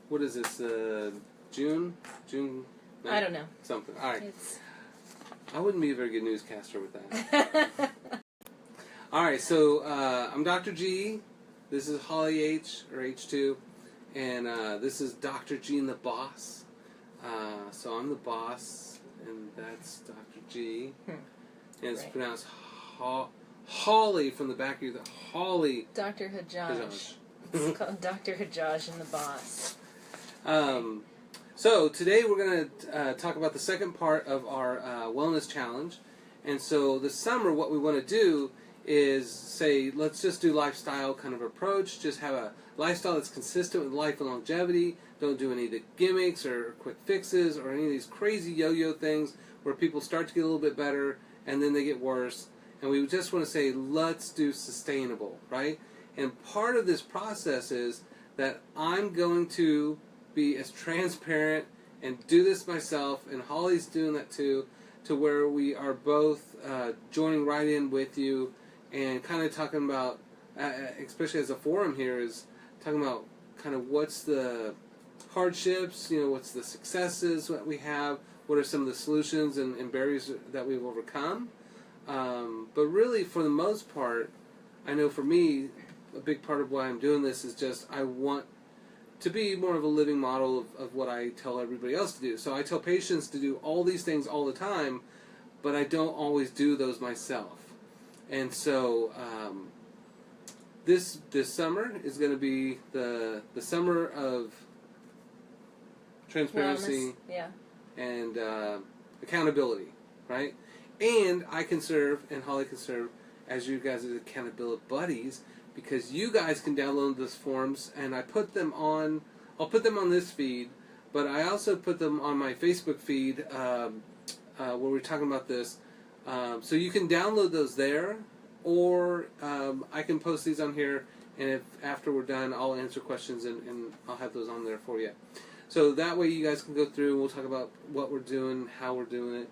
what is this, June? June? No? I don't know. Something. All right. It's... I wouldn't be a very good newscaster with that. All right, so I'm Dr. G. This is Holly H, or H2. And this is Dr. G and the boss. So I'm the boss, and that's Dr. G. And it's pronounced Holly from the back of your... Holly. Dr. Hajjaj. It's called Dr. Hajjaj and the boss. So today we're going to talk about the second part of our wellness challenge. And so this summer what we want to do is say, let's just do lifestyle kind of approach. Just have a lifestyle that's consistent with life and longevity. Don't do any of the gimmicks or quick fixes or any of these crazy yo-yo things where people start to get a little bit better and then they get worse. And we just want to say, let's do sustainable, right? And part of this process is that I'm going to be as transparent and do this myself, and Holly's doing that too, to where we are both joining right in with you and kind of talking about, especially as a forum here, is talking about kind of what's the hardships, what's the successes that we have, what are some of the solutions and barriers that we've overcome. But really, for the most part, I know for me, a big part of why I'm doing this is just I want to be more of a living model of what I tell everybody else to do. So I tell patients to do all these things all the time, but I don't always do those myself. And so this summer is going to be the summer of transparency and accountability, right? And I can serve, and Holly can serve, as you guys' accountability buddies, because you guys can download those forms, and I'll put them on this feed, but I also put them on my Facebook feed where we're talking about this. So you can download those there, or I can post these on here, and if after we're done, I'll answer questions, and I'll have those on there for you. So that way you guys can go through, and we'll talk about what we're doing, how we're doing it.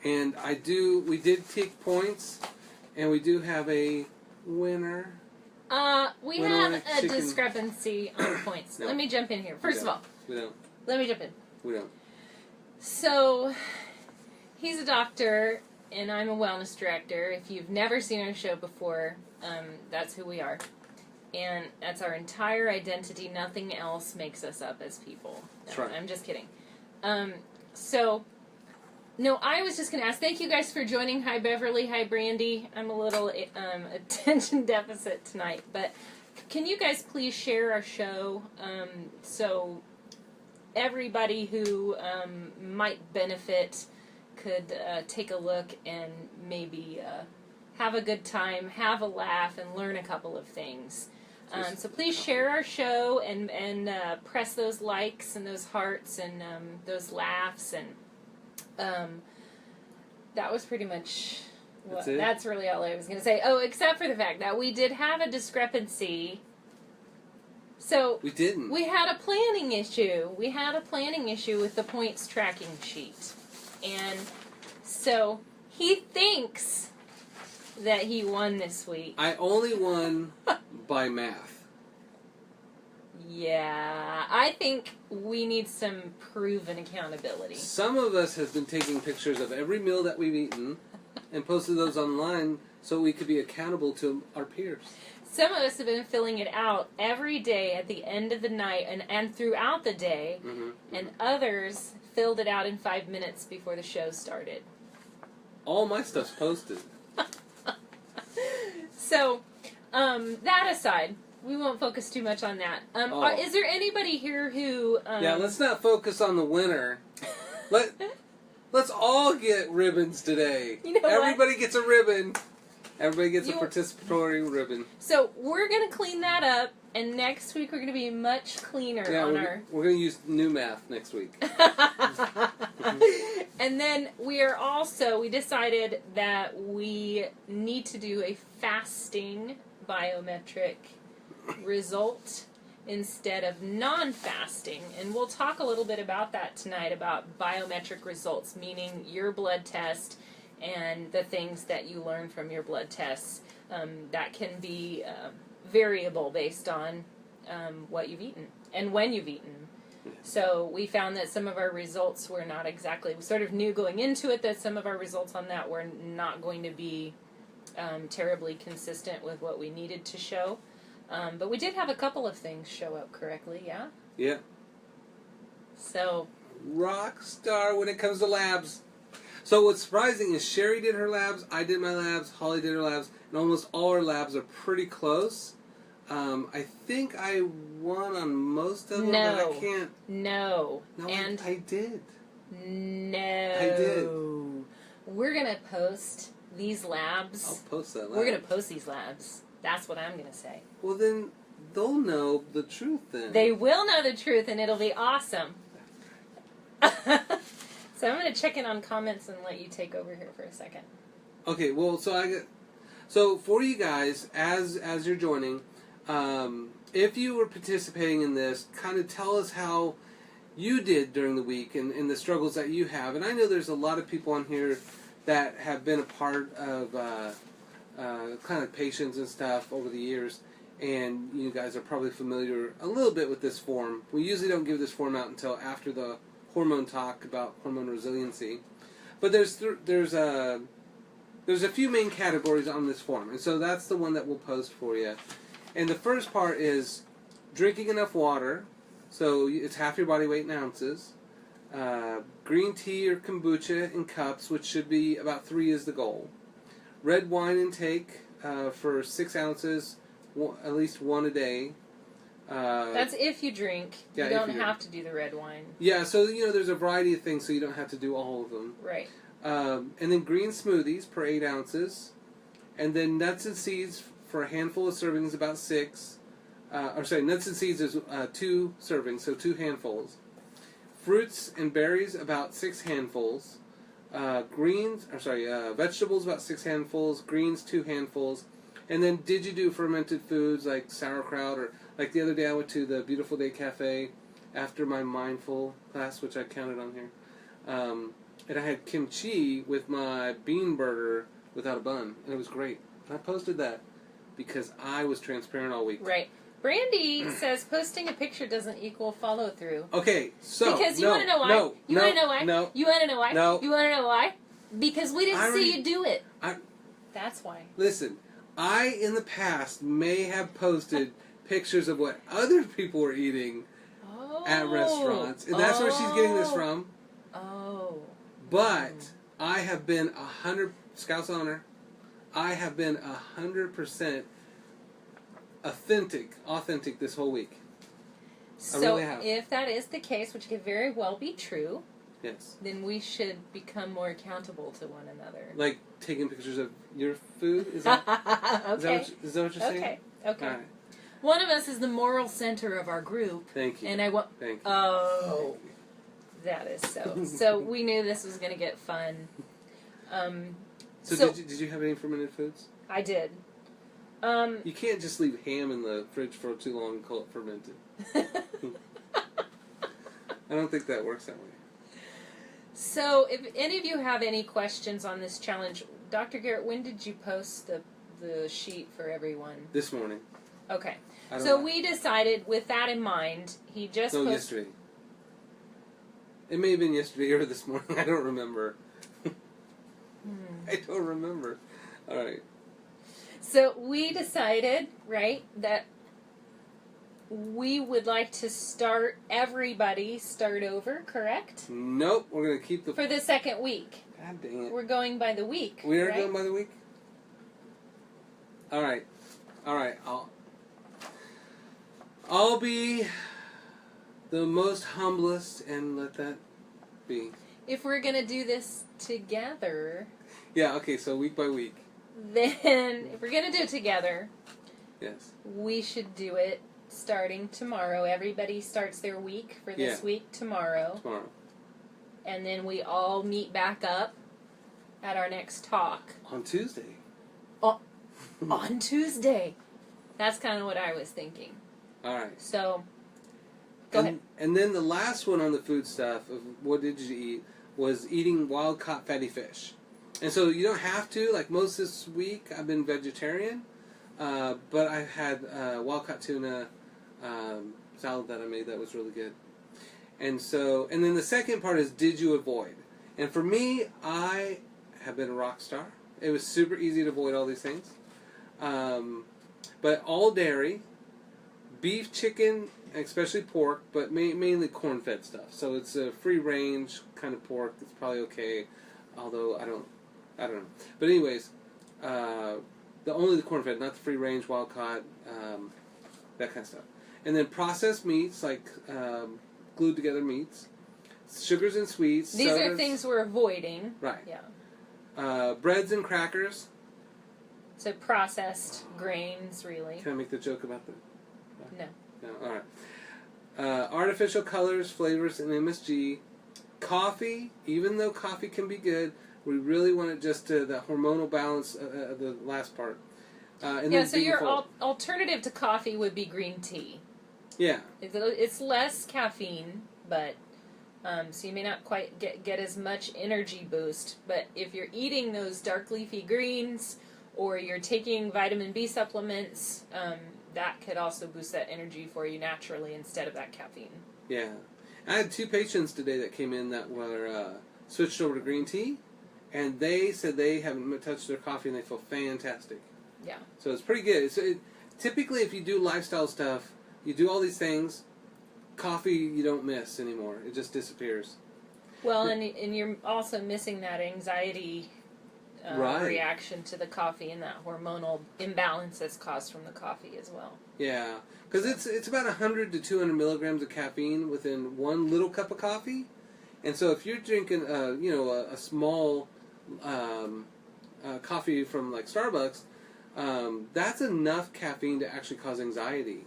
And we did take points, and we do have a winner. We have a discrepancy on points. No. Let me jump in here. First of all, we don't. Let me jump in. We don't. So, he's a doctor, and I'm a wellness director. If you've never seen our show before, that's who we are. And that's our entire identity. Nothing else makes us up as people. That's right. I'm just kidding. No, I was just going to ask, thank you guys for joining. Hi, Beverly. Hi, Brandy. I'm a little attention deficit tonight. But can you guys please share our show so everybody who might benefit could take a look and maybe have a good time, have a laugh, and learn a couple of things. So please share our show and press those likes and those hearts and those laughs and... that was pretty much that's really all I was going to say. Oh, except for the fact that we did have a discrepancy. So we didn't. We had a planning issue. We had a planning issue with the points tracking sheet. And so he thinks that he won this week. I only won by math. Yeah, I think we need some proven accountability. Some of us have been taking pictures of every meal that we've eaten and posted those online so we could be accountable to our peers. Some of us have been filling it out every day at the end of the night and throughout the day, and others filled it out in 5 minutes before the show started. All my stuff's posted. So, that aside... We won't focus too much on that. Is there anybody here who... Yeah, let's not focus on the winner. Let's all get ribbons today. You know Everybody gets a ribbon. Everybody gets a participatory ribbon. So we're going to clean that up, and next week we're going to be much cleaner on our... We're going to use new math next week. And then we decided that we need to do a fasting biometric result instead of non-fasting, and we'll talk a little bit about that tonight, about biometric results, meaning your blood test and the things that you learn from your blood tests that can be variable based on what you've eaten and when you've eaten. So we found that some of our results were not exactly, we sort of knew going into it that some of our results on that were not going to be terribly consistent with what we needed to show. But we did have a couple of things show up correctly, yeah? Yeah. So. Rock star when it comes to labs. So what's surprising is Sherry did her labs, I did my labs, Holly did her labs, and almost all our labs are pretty close. I think I won on most of them, but I can't. No. And I did. No. I did. We're going to post these labs. I'll post that lab. We're going to post these labs. That's what I'm going to say. Well, then they'll know the truth then. They will know the truth, and it'll be awesome. So I'm going to check in on comments and let you take over here for a second. Okay, well, so for you guys, as you're joining, if you were participating in this, kind of tell us how you did during the week and the struggles that you have. And I know there's a lot of people on here that have been a part of kind of patients and stuff over the years, and you guys are probably familiar a little bit with this form. We usually don't give this form out until after the hormone talk about hormone resiliency. But there's a few main categories on this form, and so that's the one that we'll post for you. And the first part is drinking enough water, so it's half your body weight in ounces. Green tea or kombucha in cups, which should be about 3 is the goal. Red wine intake for 6 ounces, at least 1 a day. That's if you drink. Yeah, you don't have to do the red wine. Yeah, so there's a variety of things, so you don't have to do all of them. Right. And then green smoothies per 8 ounces. And then nuts and seeds for a handful of servings, about 6. Nuts and seeds is 2 servings, so 2 handfuls. Fruits and berries, about 6 handfuls. Vegetables, about 6 handfuls. Greens, 2 handfuls. And then did you do fermented foods like sauerkraut, or like the other day I went to the Beautiful Day Cafe after my mindful class, which I counted on here. And I had kimchi with my bean burger without a bun, and it was great. And I posted that because I was transparent all week. Right. Brandy says posting a picture doesn't equal follow through. Okay, so because you want to know why? You want to know why? No. You want to know why? No. You want to know why? Because we didn't see you do it. That's why. Listen, I in the past may have posted pictures of what other people were eating at restaurants, and that's where she's getting this from. Oh. But I have been 100 Scout's honor. I have been 100% authentic this whole week. So really have. If that is the case, which could very well be true, yes, then we should become more accountable to one another. Like taking pictures of your food? Is that, okay. is that what you're saying? Okay. All right. One of us is the moral center of our group. Thank you. And I want. Thank you. Oh, that is so. So we knew this was going to get fun. So did you have any fermented foods? I did. You can't just leave ham in the fridge for too long and call it fermented. I don't think that works that way. So, if any of you have any questions on this challenge, Dr. Garrett, when did you post the sheet for everyone? This morning. Okay. So we decided, with that in mind, he just posted... yesterday. It may have been yesterday or this morning. I don't remember. I don't remember. All right. So we decided, right, that we would like to start over, correct? Nope, we're going to keep the... For the second week. God dang it. We're going by the week, We are right? going by the week? All right. I'll be the most humblest and let that be. If we're going to do this together... Yeah, okay, so week by week. Then, if we're going to do it together, yes, we should do it starting tomorrow. Everybody starts their week for this week tomorrow. And then we all meet back up at our next talk. On Tuesday. On Tuesday. That's kind of what I was thinking. All right. So, go ahead. And then the last one on the food stuff of what did you eat was eating wild-caught fatty fish. And so you don't have to, like most this week, I've been vegetarian, but I've had wild-caught tuna salad that I made that was really good. And then the second part is, did you avoid? And for me, I have been a rock star. It was super easy to avoid all these things. But all dairy, beef, chicken, especially pork, but mainly corn-fed stuff. So it's a free-range kind of pork. It's probably okay, although I don't know. But anyways, only the corn-fed, not the free-range, wild-caught, that kind of stuff. And then processed meats, like glued-together meats, sugars and sweets. These sodas. are things we're avoiding. Right. Yeah. Breads and crackers. So processed grains, really. Can I make the joke about the... No. No, all right. Artificial colors, flavors, and MSG. Coffee, even though coffee can be good, we really want it just to the hormonal balance, the last part. So your alternative to coffee would be green tea. Yeah. It's less caffeine, but so you may not quite get as much energy boost. But if you're eating those dark leafy greens or you're taking vitamin B supplements, that could also boost that energy for you naturally instead of that caffeine. Yeah. I had 2 patients today that came in that were switched over to green tea, and they said they haven't touched their coffee and they feel fantastic. Yeah. So it's pretty good. So typically, if you do lifestyle stuff, you do all these things, coffee you don't miss anymore. It just disappears. Well, and you're also missing that anxiety reaction to the coffee and that hormonal imbalance that's caused from the coffee as well. Yeah, because it's about 100 to 200 milligrams of caffeine within one little cup of coffee, and so if you're drinking a small coffee from like Starbucks, that's enough caffeine to actually cause anxiety,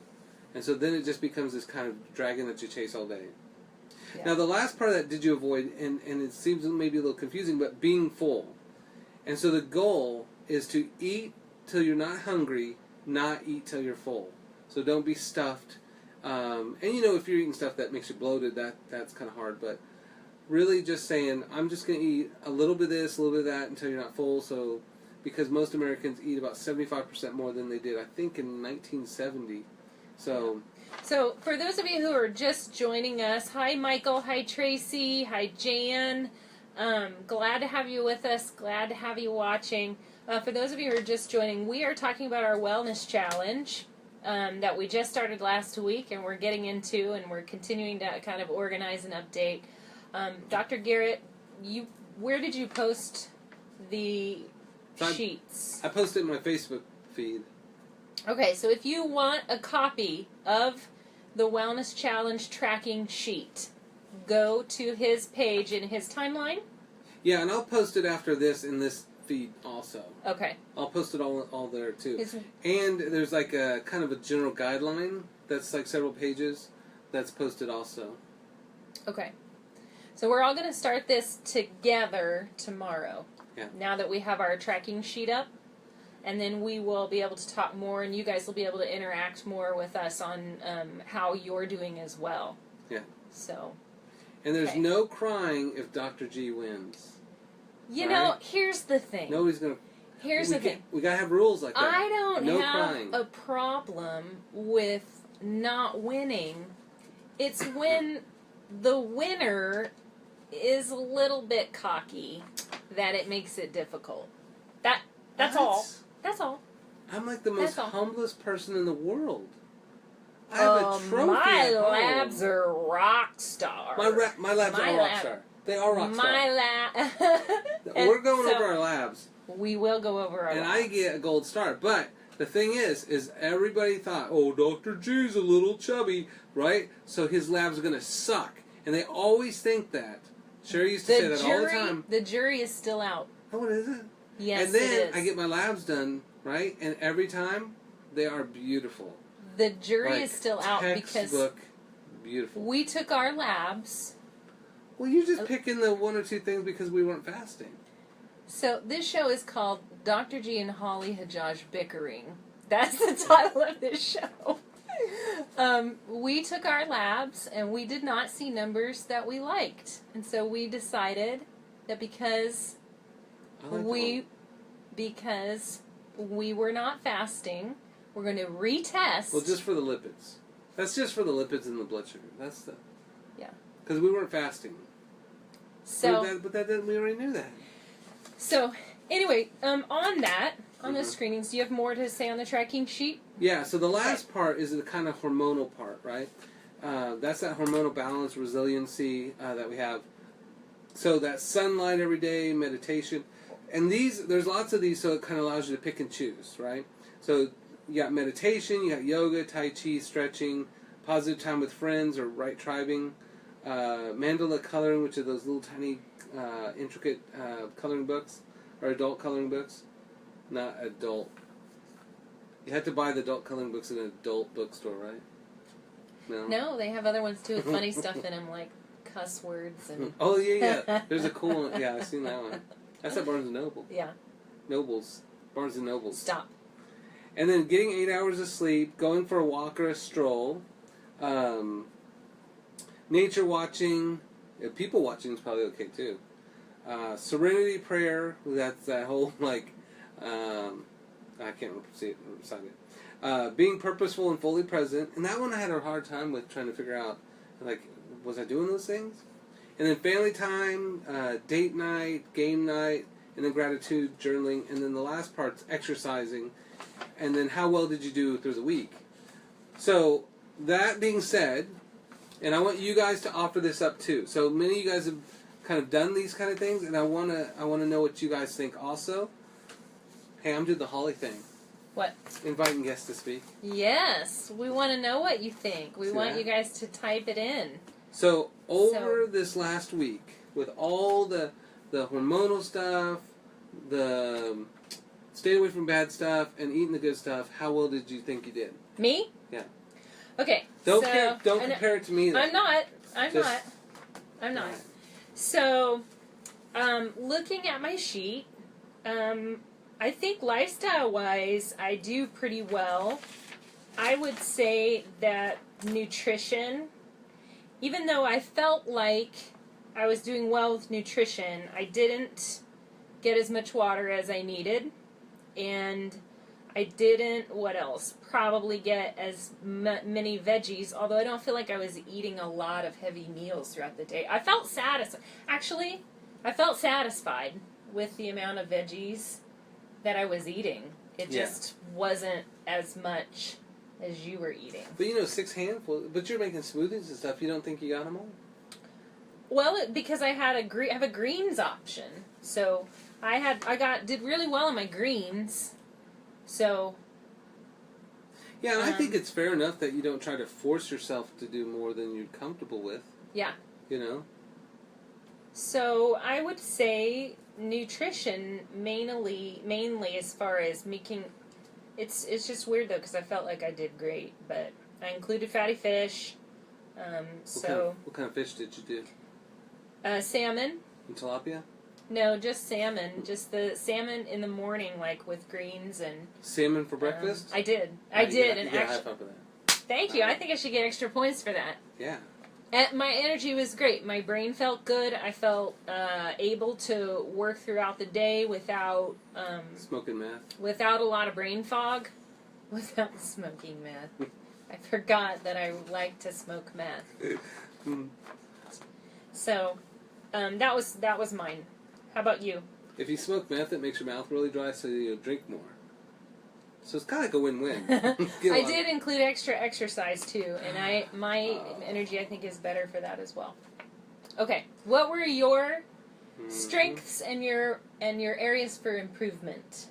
and so then it just becomes this kind of dragon that you chase all day. Yeah. Now the last part of that, did you avoid, and it seems maybe a little confusing, but being full. And so the goal is to eat till you're not hungry, not eat till you're full. So don't be stuffed. And if you're eating stuff that makes you bloated, that's kind of hard. But really just saying, I'm just going to eat a little bit of this, a little bit of that until you're not full. So, because most Americans eat about 75% more than they did, I think, in 1970. So for those of you who are just joining us, hi Michael, hi Tracy, hi Jan. Glad to have you with us. Glad to have you watching. For those of you who are just joining, we are talking about our wellness challenge that we just started last week, and we're getting into, and we're continuing to kind of organize and update. Dr. Garrett, where did you post the sheets? I posted in my Facebook feed. Okay, so if you want a copy of the wellness challenge tracking sheet, go to his page in his timeline. Yeah, and I'll post it after this in this feed also. Okay. I'll post it all there too. And there's like a kind of a general guideline that's like several pages that's posted also. Okay. So we're all going to start this together tomorrow. Yeah. Now that we have our tracking sheet up. And then we will be able to talk more, and you guys will be able to interact more with us on how you're doing as well. Yeah. So. And there's no crying if Dr. G wins. You know, here's the thing. Nobody's going to... Here's the thing. We got to have rules like that. I don't have crying. a problem with not winning. It's when the winner is a little bit cocky that it makes it difficult. That's all. That's all. I'm like the most humblest person in the world. I have a trophy my at home. labs are rock star. My labs are rock star. They are rock star. My lab. We're going over our labs. We will go over our labs. And I get a gold star. But the thing is everybody thought, oh, Dr. G's a little chubby, right? So his labs are going to suck. And they always think that. Sherry used to say that all the time. The jury is still out. Oh, what is it? Yes, and then it is. I get my labs done, right? And every time, they are beautiful. The jury is still out because beautiful. We took our labs. Well, you're just picking the one or two things because we weren't fasting. So this show is called Dr. G and Holly Hajaj Bickering. That's the title of this show. We took our labs and we did not see numbers that we liked. And so we decided that because we were not fasting, we're going to retest. Well, just for the lipids. That's just for the lipids and the blood sugar. That's the... Yeah. Because we weren't fasting. So... But that didn't, we already knew that. So, anyway, on that, on the screenings, do you have more to say on the tracking sheet? Yeah, so the last part is the kind of hormonal part, right? That's that hormonal balance, resiliency that we have. So that sunlight every day, meditation. And there's lots of these, so it kind of allows you to pick and choose, right? So you got meditation, you got yoga, tai chi, stretching, positive time with friends or right tribing, mandala coloring, which are those little tiny intricate coloring books, or adult coloring books. Not adult. You have to buy the adult coloring books in an adult bookstore, right? No, they have other ones too with funny stuff in them, like cuss words and... Oh, yeah. There's a cool one. Yeah, I've seen that one. That's at Barnes & Noble. Yeah. Barnes & Nobles. Stop. And then getting 8 hours of sleep, going for a walk or a stroll, nature watching, people watching is probably okay too. Serenity prayer, that's that whole, like, I can't recite it. Being purposeful and fully present, and that one I had a hard time with trying to figure out, like, was I doing those things? And then family time, date night, game night, and then gratitude, journaling, and then the last part's exercising, and then how well did you do through the week? So, that being said, and I want you guys to offer this up too. So many of you guys have kind of done these kind of things, and I wanna know what you guys think also. Hey, I'm doing the Holly thing. What? Inviting guests to speak. Yes, we want to know what you think. We want you guys to type it in. So, over this last week, with all the hormonal stuff, the stay away from bad stuff, and eating the good stuff, how well did you think you did? Me? Yeah. Okay. Don't compare it to me, though. I'm not. I'm not. So, looking at my sheet, I think lifestyle-wise, I do pretty well. I would say that nutrition, even though I felt like I was doing well with nutrition, I didn't get as much water as I needed. And I didn't, what else? Probably get as many veggies, although I don't feel like I was eating a lot of heavy meals throughout the day. I felt satisfied. Actually, I felt satisfied with the amount of veggies that I was eating. It just wasn't as much as you were eating. But 6 handfuls. But you're making smoothies and stuff. You don't think you got them all? Well, because I have a greens option, so did really well on my greens. So. Yeah, and I think it's fair enough that you don't try to force yourself to do more than you're comfortable with. Yeah. So I would say nutrition mainly as far as making. It's just weird though because I felt like I did great, but I included fatty fish. What kind of fish did you do? Salmon. And tilapia? No, just salmon. Just the salmon in the morning, like with greens and. Salmon for breakfast? I did. You get a high five for that. Thank you. I think I should get extra points for that. Yeah. And my energy was great. My brain felt good. I felt able to work throughout the day without smoking meth. Without a lot of brain fog. Without smoking meth. I forgot that I like to smoke meth. So, that was mine. How about you? If you smoke meth, it makes your mouth really dry, so you drink more. So it's kind of like a win-win. I did include extra exercise too, and my energy I think is better for that as well. Okay, what were your strengths and your areas for improvement?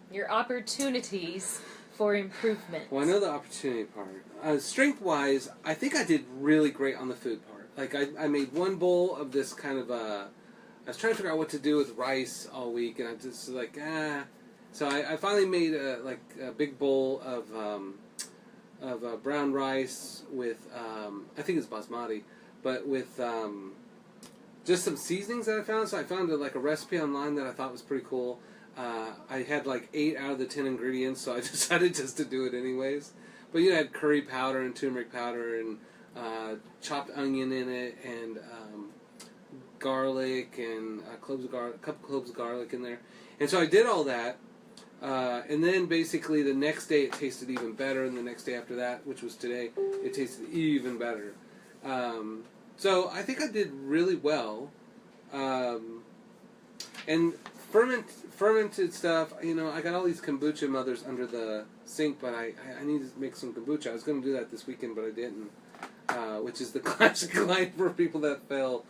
Your opportunities for improvement. Well, I know the opportunity part. Strength-wise, I think I did really great on the food part. Like I made one bowl of this kind of I was trying to figure out what to do with rice all week, and I just like So I finally made a big bowl of brown rice with I think it's basmati, but with just some seasonings that I found. So I found a recipe online that I thought was pretty cool. I had 8 out of the 10 ingredients, so I decided just to do it anyways. But I had curry powder and turmeric powder and chopped onion in it and garlic and a couple cloves of garlic in there. And so I did all that. And then basically the next day it tasted even better, and the next day after that, which was today, it tasted even better. So I think I did really well. And fermented stuff, you know, I got all these kombucha mothers under the sink, but I need to make some kombucha. I was going to do that this weekend, but I didn't, which is the classic line for people that fail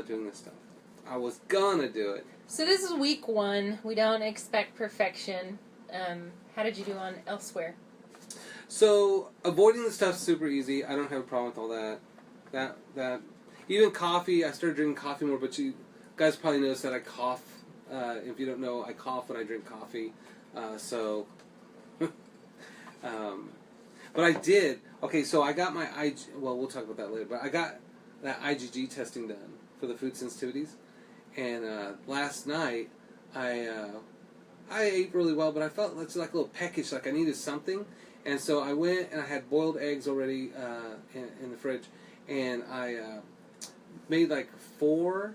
doing this stuff. I was going to do it. So this is week 1. We don't expect perfection. How did you do on elsewhere? So avoiding the stuff's super easy. I don't have a problem with all that. That even coffee. I started drinking coffee more, but you guys probably noticed that I cough. If you don't know, I cough when I drink coffee. But I did. Okay, so I got my well, we'll talk about that later. But I got that IgG testing done for the food sensitivities. And last night, I ate really well, but I felt like a little peckish, like I needed something. And so I went and I had boiled eggs already in the fridge, and I made like 4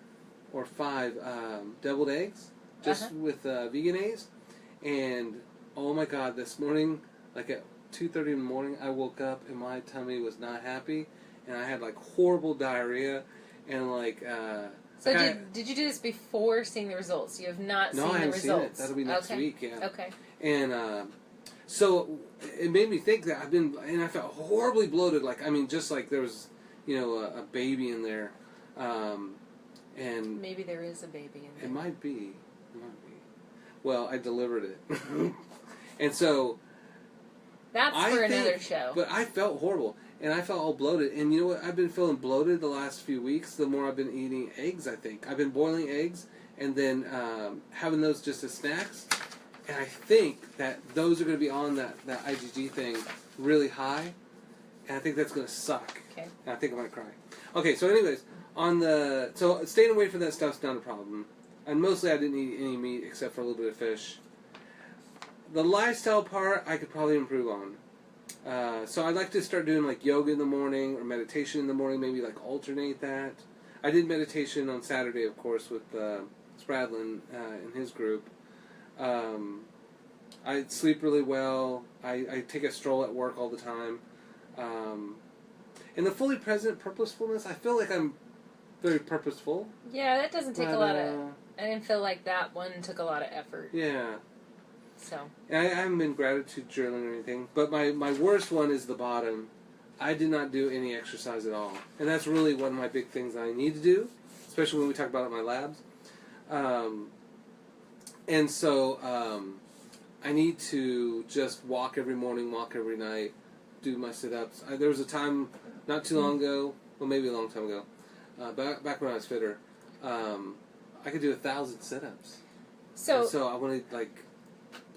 or 5 deviled eggs, just with vegan eggs. And oh my God, this morning, like at 2:30 in the morning, I woke up and my tummy was not happy, and I had like horrible diarrhea, and like. So did you do this before seeing the results? You have not seen the results? No, I haven't seen it. That'll be next week, yeah. Okay. And so it made me think that I felt horribly bloated. Like, I mean, just like there was, you know, a baby in there. And maybe there is a baby in there. It might be. Well, I delivered it. And so. That's for another show. But I felt horrible. And I felt all bloated. And you know what? I've been feeling bloated the last few weeks, the more I've been eating eggs, I think. I've been boiling eggs and then having those just as snacks. And I think that those are going to be on that IgG thing really high. And I think that's going to suck. Okay. And I think I'm going to cry. Okay, so anyways, so staying away from that stuff's not a problem. And mostly I didn't eat any meat except for a little bit of fish. The lifestyle part I could probably improve on. So I'd like to start doing like yoga in the morning or meditation in the morning, maybe like alternate that. I did meditation on Saturday, of course, with Spradlin and his group. I sleep really well. I take a stroll at work all the time. And the fully present purposefulness, I feel like I'm very purposeful. Yeah, that doesn't take a lot of... I didn't feel like that one took a lot of effort. Yeah. So. I haven't been gratitude journaling or anything, but my worst one is the bottom. I did not do any exercise at all. And that's really one of my big things I need to do, especially when we talk about it in my labs. And so I need to just walk every morning, walk every night, do my sit-ups. There was a time not too long ago, well maybe a long time ago, back when I was fitter, I could do 1,000 sit-ups. So I want to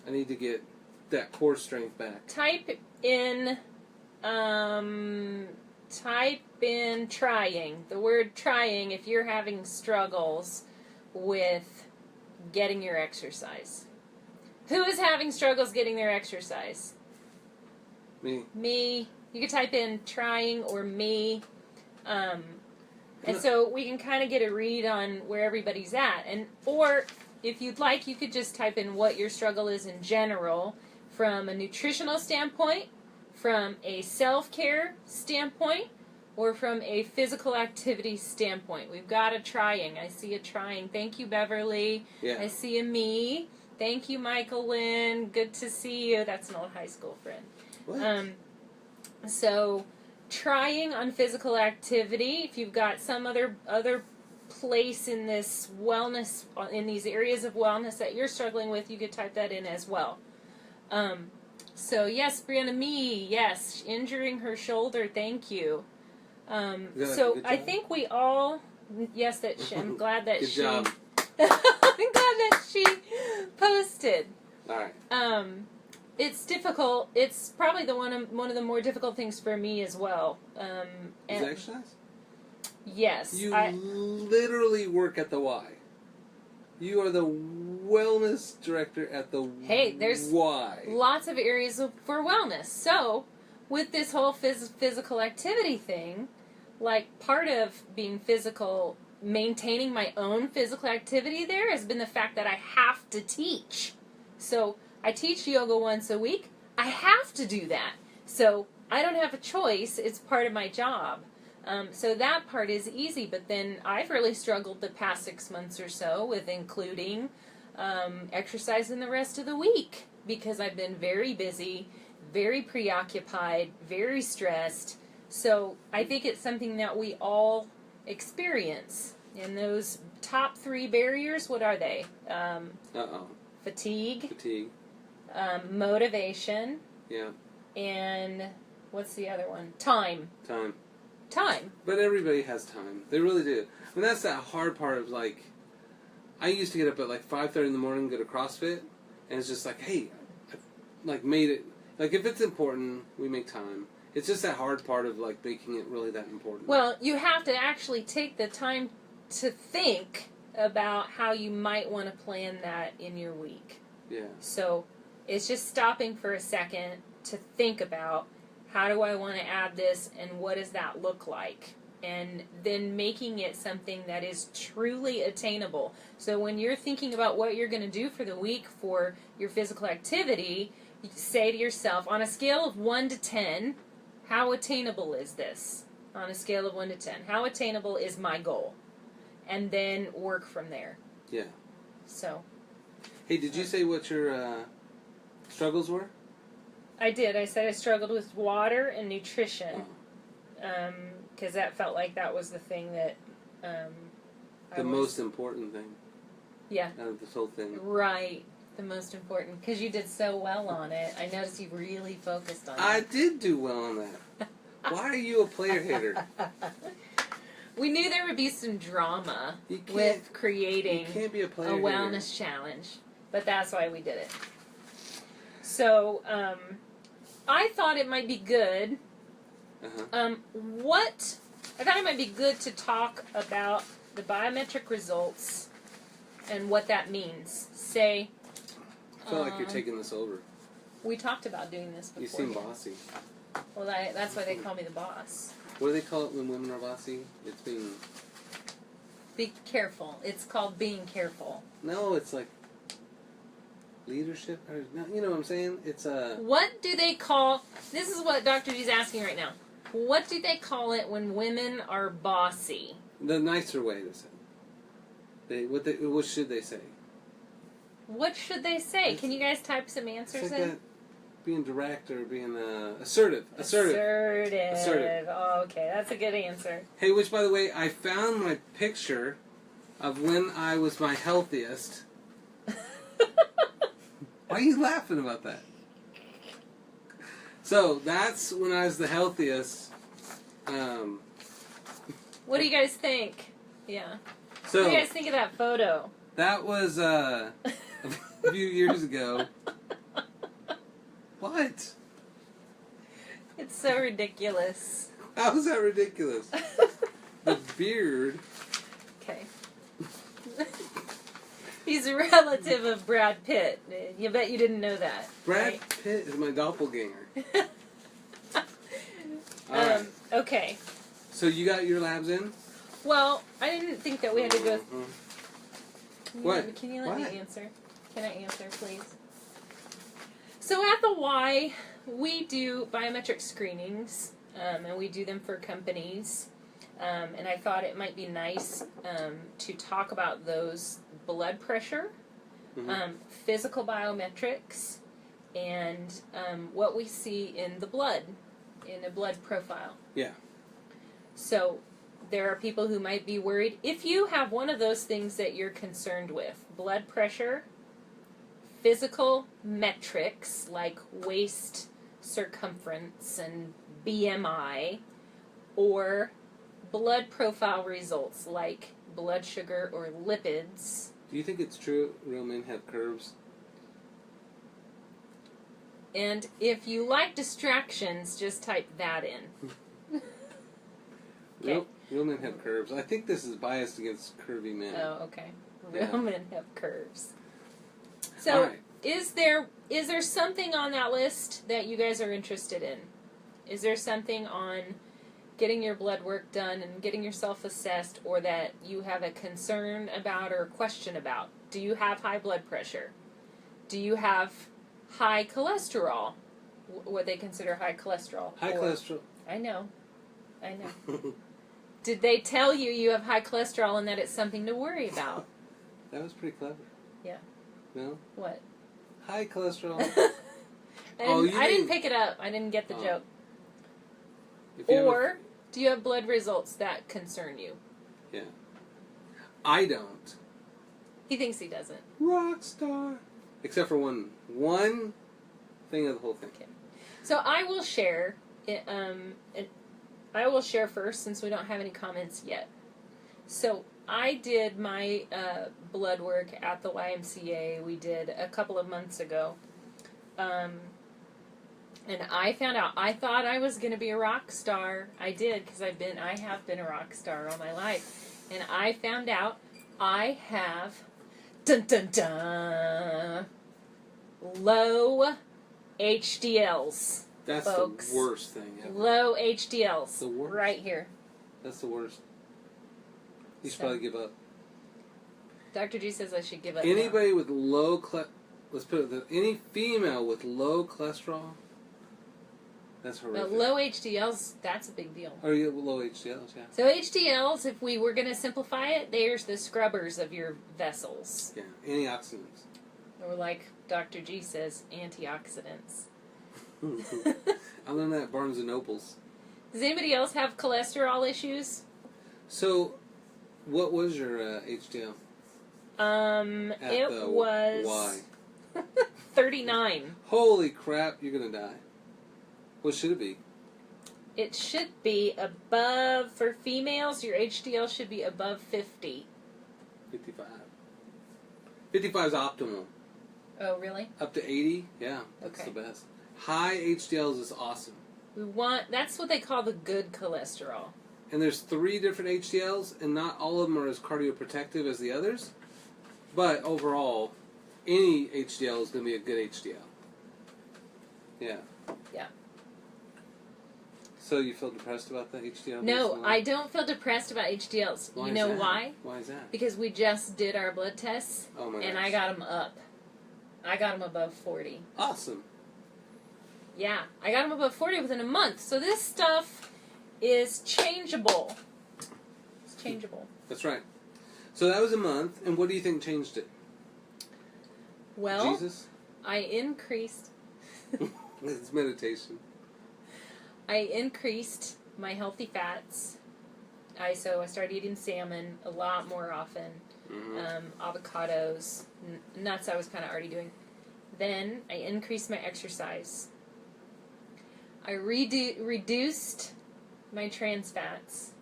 I need to get that core strength back. Type in trying. The word trying if you're having struggles with getting your exercise. Who is having struggles getting their exercise? Me. You could type in trying or me. And so we can kind of get a read on where everybody's at. Or if you'd like, you could just type in what your struggle is in general from a nutritional standpoint, from a self-care standpoint, or from a physical activity standpoint. We've got a trying. I see a trying. Thank you, Beverly. Yeah. I see a me. Thank you, Michael Lynn. Good to see you. That's an old high school friend. What? So trying on physical activity. If you've got some other place in this wellness, in these areas of wellness that you're struggling with, you could type that in as well. So yes, Brianna, me, yes, injuring her shoulder, thank you. So I think we all, yes, I'm glad that good job. I'm glad that she posted. All right. It's difficult. It's probably one of the more difficult things for me as well. Is exercise? Yes. You literally work at the Y. You are the wellness director at the Hey, there's Y. Lots of areas for wellness. So, with this whole physical activity thing, like part of being physical, maintaining my own physical activity there has been the fact that I have to teach. So, I teach yoga once a week. I have to do that. So I don't have a choice. It's part of my job. So that part is easy, but then I've really struggled the past 6 months or so with including exercise in the rest of the week because I've been very busy, very preoccupied, very stressed. So I think it's something that we all experience. And those top 3 barriers, what are they? Fatigue. Motivation. Yeah. And what's the other one? Time. But everybody has time. They really do. I mean, that's that hard part of, like, I used to get up at, like, 5:30 in the morning and go to CrossFit, and it's just like, hey, I've, like, made it. Like, if it's important, we make time. It's just that hard part of, like, making it really that important. Well, you have to actually take the time to think about how you might want to plan that in your week. Yeah. So it's just stopping for a second to think about, how do I want to add this, and what does that look like? And then making it something that is truly attainable. So when you're thinking about what you're going to do for the week for your physical activity, you say to yourself, on a scale of 1 to 10, how attainable is this? On a scale of 1 to 10, how attainable is my goal? And then work from there. Yeah. So. Hey, did you say what your struggles were? I did. I said I struggled with water and nutrition. Because that felt like that was the thing that the most important thing. Yeah. Out of this whole thing. Right. The most important. Because you did so well on it. I noticed you really focused on it. I did do well on that. Why are you a player hater? We knew there would be some drama with creating you can't be a wellness challenge. But that's why we did it. So, I thought it might be good. I thought it might be good to talk about the biometric results and what that means. Say, I feel like you're taking this over. We talked about doing this before. You seem bossy. Well, that's why they call me the boss. What do they call it when women are bossy? It's being... Be careful. It's called being careful. No, it's like... leadership? Or, you know what I'm saying? It's What do they call... This is what Dr. G's asking right now. What do they call it when women are bossy? The nicer way to say it. What should they say? What should they say? Can you guys type some answers it's like in? That being direct or being assertive. Assertive. Oh, okay, that's a good answer. Hey, which, by the way, I found my picture of when I was my healthiest. Why are you laughing about that? So, that's when I was the healthiest. What do you guys think? Yeah. So, what do you guys think of that photo? That was a few years ago. What? It's so ridiculous. How is that ridiculous? The beard. Okay. He's a relative of Brad Pitt. You bet you didn't know that. Brad right? Pitt is my doppelganger. All right. Okay. So you got your labs in? Well, I didn't think that we had to go... What? Can you let me answer? Can I answer, please? So at the Y, we do biometric screenings, and we do them for companies. And I thought it might be nice to talk about those: blood pressure, physical biometrics, and what we see in the blood, in a blood profile. Yeah. So there are people who might be worried. If you have one of those things that you're concerned with, blood pressure, physical metrics like waist circumference and BMI, or blood profile results like blood sugar or lipids. Do you think it's true real men have curves? And if you like distractions, just type that in. Okay. Real men have curves. I think this is biased against curvy men. Oh, okay. Real men have curves. So, right. Is there something on that list that you guys are interested in? Is there something on getting your blood work done and getting yourself assessed, or that you have a concern about or question about? Do you have high blood pressure? Do you have high cholesterol. What they consider high cholesterol. High cholesterol. I know. Did they tell you you have high cholesterol and that it's something to worry about? That was pretty clever. Yeah. No? What? High cholesterol. I didn't pick it up. I didn't get the joke. Or do you have blood results that concern you? Yeah. I don't. He thinks he doesn't. Rock star. Except for one thing of the whole thing. Okay. So I will share. I will share first since we don't have any comments yet. So I did my blood work at the YMCA. We did a couple of months ago. And I found out, I thought I was going to be a rock star. I did, because I have been a rock star all my life. And I found out I have, dun dun dun, low HDLs. That's folks. The worst thing ever. Low HDLs. The worst? Right here. That's the worst. You should probably give up. Dr. G says I should give up. Anybody with low let's put it this, any female with low cholesterol, that's horrific. But low HDLs, that's a big deal. Oh, you have low HDLs, yeah. So HDLs, if we were going to simplify it, there's the scrubbers of your vessels. Yeah, antioxidants. Or like Dr. G says, antioxidants. I learned that at Barnes & Nobles. Does anybody else have cholesterol issues? So, what was your HDL? It was... Y. 39. Holy crap, you're going to die. What should it be? It should be above, for females, your HDL should be above 50. 55. 55 is optimal. Oh, really? Up to 80, yeah, that's Okay. the best. High HDLs is awesome. That's what they call the good cholesterol. And there's 3 different HDLs, and not all of them are as cardioprotective as the others. But overall, any HDL is going to be a good HDL. Yeah. Yeah. So you feel depressed about the HDL? No, I don't feel depressed about HDLs. Why You know is that? why? Why is that? Because we just did our blood tests, Oh my and gosh. I got them up. I got them above 40. Awesome. Yeah, I got them above 40 within a month. So this stuff is changeable. It's changeable. That's right. So that was a month, and what do you think changed it? Well, Jesus? I increased... It's meditation. I increased my healthy fats. So I started eating salmon a lot more often. Mm-hmm. Avocados, nuts I was kind of already doing. Then I increased my exercise. I reduced my trans fats.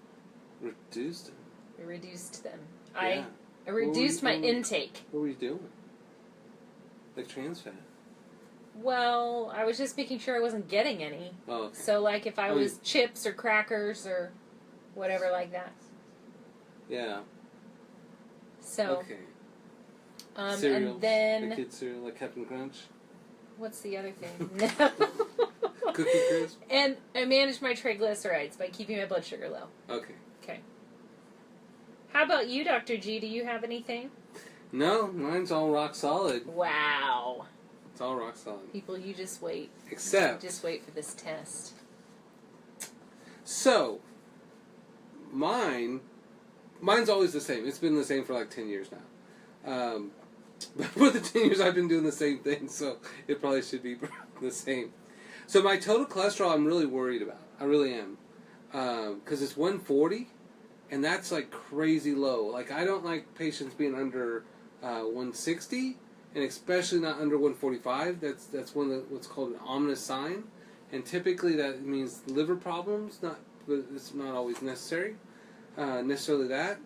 Reduced it? I reduced them. Yeah. I reduced my intake. What were you doing? Like trans fat? Well, I was just making sure I wasn't getting any. Oh, okay. So, like, if I was chips or crackers or whatever like that. Yeah. So. Okay. Cereals, and then the kids' cereal, like Captain Crunch. What's the other thing? No. Cookie Crisp. And I managed my triglycerides by keeping my blood sugar low. Okay. Okay. How about you, Dr. G? Do you have anything? No, mine's all rock solid. Wow. It's all rock solid. People, you just wait. Except. Just wait for this test. So, mine's always the same. It's been the same for like 10 years now. But for the 10 years I've been doing the same thing, so it probably should be the same. So my total cholesterol I'm really worried about. I really am. Because it's 140, and that's like crazy low. Like, I don't like patients being under 160, and especially not under 145. That's one of what's called an ominous sign. And typically that means liver problems, but it's not always necessarily that.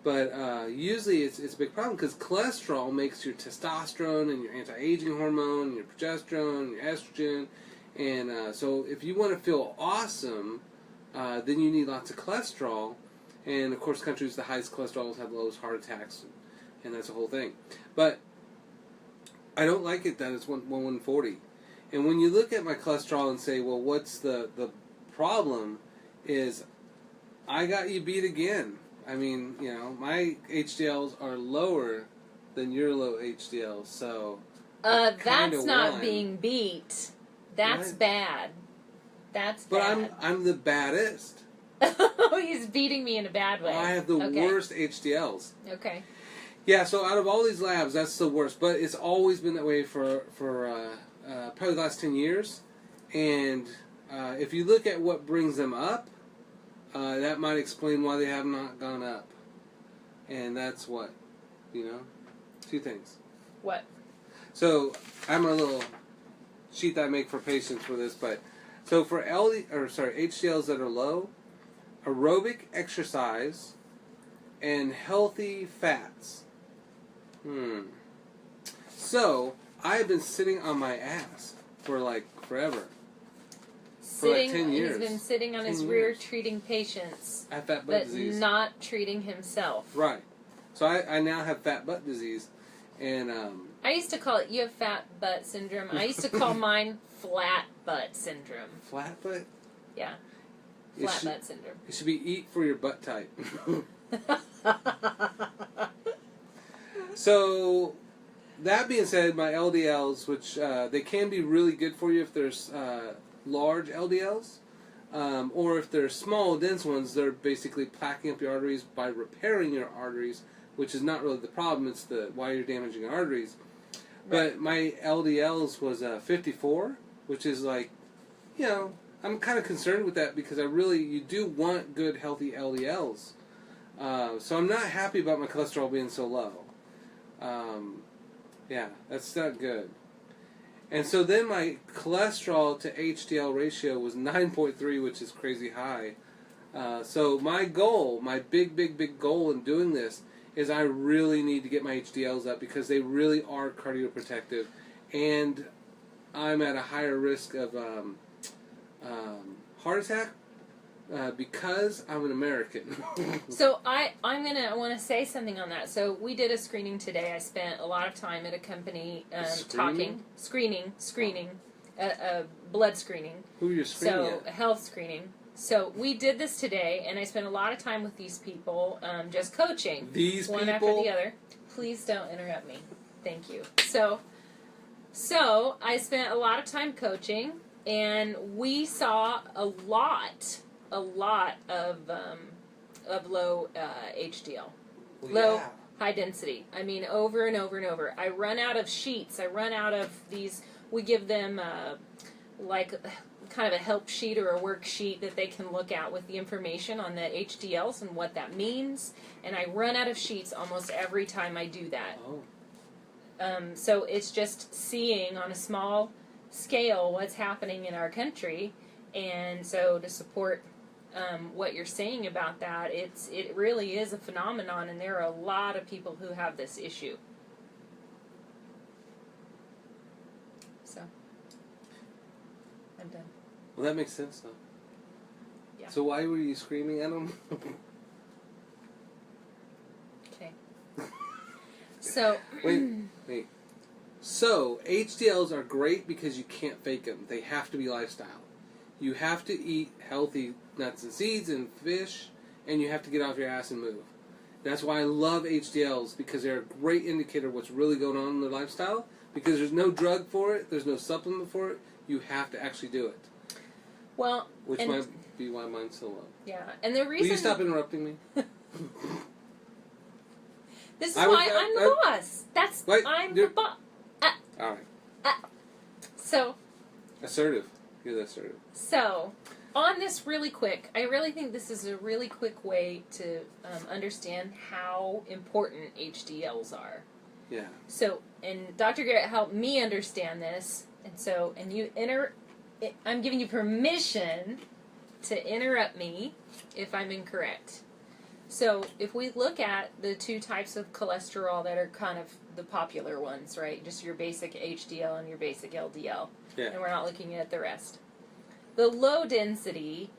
But usually it's a big problem because cholesterol makes your testosterone and your anti-aging hormone, and your progesterone, and your estrogen. And so if you want to feel awesome, then you need lots of cholesterol. And of course, countries with the highest cholesterol have the lowest heart attacks, and that's the whole thing. But I don't like it that it's 140. And when you look at my cholesterol and say, well, what's the problem, is I got you beat again. I mean, you know, my HDLs are lower than your low HDLs, so That's not wine. being beat. That's What? bad. That's But bad. I'm the baddest. Oh, he's beating me in a bad way. I have the worst HDLs. Okay. Yeah, so out of all these labs, that's the worst. But it's always been that way for probably the last 10 years. And if you look at what brings them up, that might explain why they have not gone up. And that's what, two things. What? So I have a little sheet that I make for patients for this, but so for HDLs that are low, aerobic exercise and healthy fats. So I've been sitting on my ass for like forever. For like 10 years. He's been sitting on his rear treating patients. I have fat butt disease. But not treating himself. Right. So I now have fat butt disease. And I used to call it, you have fat butt syndrome. I used to call mine flat butt syndrome. Flat butt? Yeah. Flat butt syndrome. It should be eat for your butt type. So, that being said, my LDLs, which they can be really good for you if there's large LDLs, or if they're small, dense ones, they're basically plaquing up your arteries by repairing your arteries, which is not really the problem, it's why you're damaging arteries. Right. But my LDLs was 54, which is like, I'm kind of concerned with that because you do want good, healthy LDLs. So I'm not happy about my cholesterol being so low. Yeah, that's not good. And so then my cholesterol to HDL ratio was 9.3, which is crazy high. So my goal, my big goal in doing this is I really need to get my HDLs up because they really are cardioprotective. And I'm at a higher risk of heart attack because I'm an American. So I want to say something on that. So we did a screening today. I spent a lot of time at a company screening, a blood screening. Who are you screening at? So a health screening. So we did this today, and I spent a lot of time with these people, just coaching. These one people? after the other. Please don't interrupt me. Thank you. So I spent a lot of time coaching, and we saw a lot of low HDL, low high density. I mean, over and over and over. I run out of sheets. I run out of these. We give them kind of a help sheet or a worksheet that they can look at with the information on the HDLs and what that means. And I run out of sheets almost every time I do that. So it's just seeing on a small scale what's happening in our country. And so to support what you're saying about that, it really is a phenomenon, and there are a lot of people who have this issue. So I'm done. Well, that makes sense, though. Yeah. So why were you screaming at him? Okay. So... Wait. So, HDLs are great because you can't fake them. They have to be lifestyle. You have to eat healthy nuts and seeds and fish, and you have to get off your ass and move. That's why I love HDLs, because they're a great indicator of what's really going on in their lifestyle, because there's no drug for it, there's no supplement for it, you have to actually do it. Well, which might be why mine's so low. Yeah, and the reason... Will you stop interrupting me? This is why I'm the boss. I'm the boss. Alright. So... Assertive. You're the assertive. So, on this really quick, I really think this is a really quick way to understand how important HDLs are. Yeah. So, and Dr. Garrett helped me understand this, I'm giving you permission to interrupt me if I'm incorrect. So, if we look at the two types of cholesterol that are kind of the popular ones, right? Just your basic HDL and your basic LDL. Yeah. And we're not looking at the rest. The low density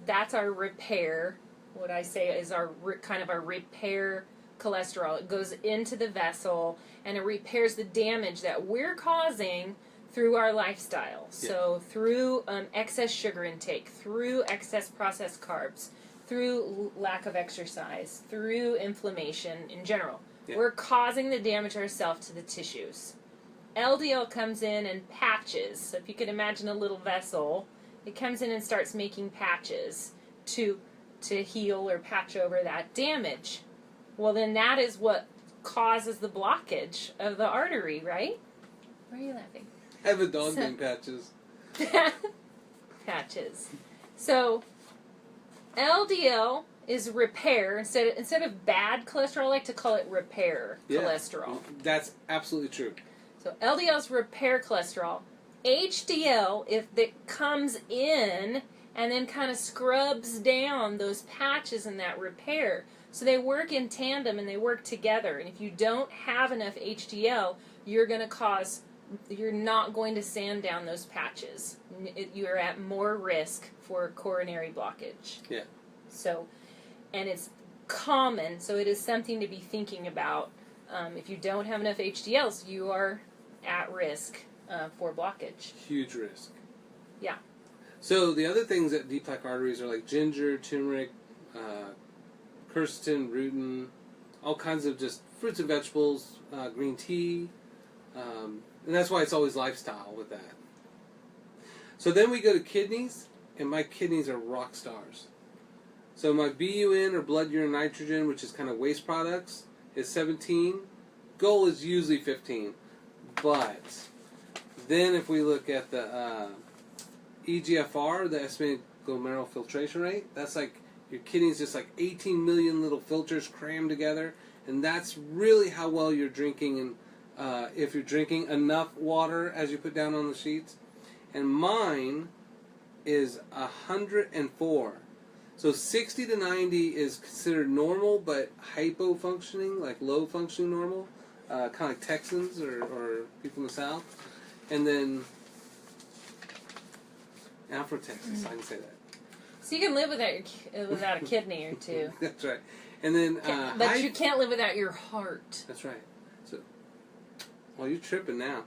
that's our repair, what I say is our kind of our repair cholesterol. It goes into the vessel and it repairs the damage that we're causing through our lifestyle. Yeah. So through excess sugar intake, through excess processed carbs, through lack of exercise, through inflammation in general. Yeah. We're causing the damage ourselves to the tissues. LDL comes in and patches. So if you could imagine a little vessel, it comes in and starts making patches to heal or patch over that damage. Well, then that is what causes the blockage of the artery, right? Why are you laughing? I have a dog named Patches. Patches. So LDL is repair instead of bad cholesterol. I like to call it repair cholesterol. That's absolutely true. So LDL is repair cholesterol. HDL, if it comes in and then kind of scrubs down those patches in that repair. So they work in tandem and they work together. And if you don't have enough HDL, you're not going to sand down those patches. You're at more risk for coronary blockage. Yeah. So, and it's common, so it is something to be thinking about. If you don't have enough HDLs, you are at risk for blockage. Huge risk. Yeah. So the other things that deep plaque arteries are like ginger, turmeric, quercetin, rutin, all kinds of just fruits and vegetables, green tea, and that's why it's always lifestyle with that. So then we go to kidneys, and my kidneys are rock stars. So my BUN, or blood urine nitrogen, which is kind of waste products, is 17. Goal is usually 15. But then if we look at the EGFR, the estimated glomerular filtration rate, that's like your kidneys just like 18 million little filters crammed together, and that's really how well you're drinking, and if you're drinking enough water as you put down on the sheets. And mine is 104. So 60 to 90 is considered normal, but hypo-functioning, like low-functioning normal, kind of like Texans or people in the South. And then Afro-Texas, I can say that. So you can live without a kidney or two. That's right. And then but you can't live without your heart. That's right. So, well, you're tripping now.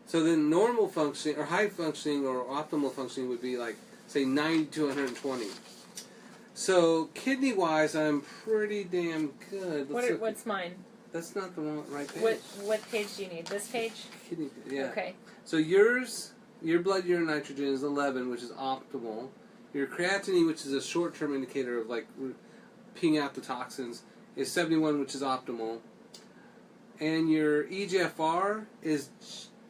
So then normal functioning, or high functioning, or optimal functioning would be like, say, 90 to 120. So kidney-wise, I'm pretty damn good. What's mine? That's not the right page. What page do you need? This page? Kidney, yeah. Okay. So your blood urine nitrogen is 11, which is optimal. Your creatinine, which is a short-term indicator of like peeing out the toxins, is 71, which is optimal. And your EGFR is,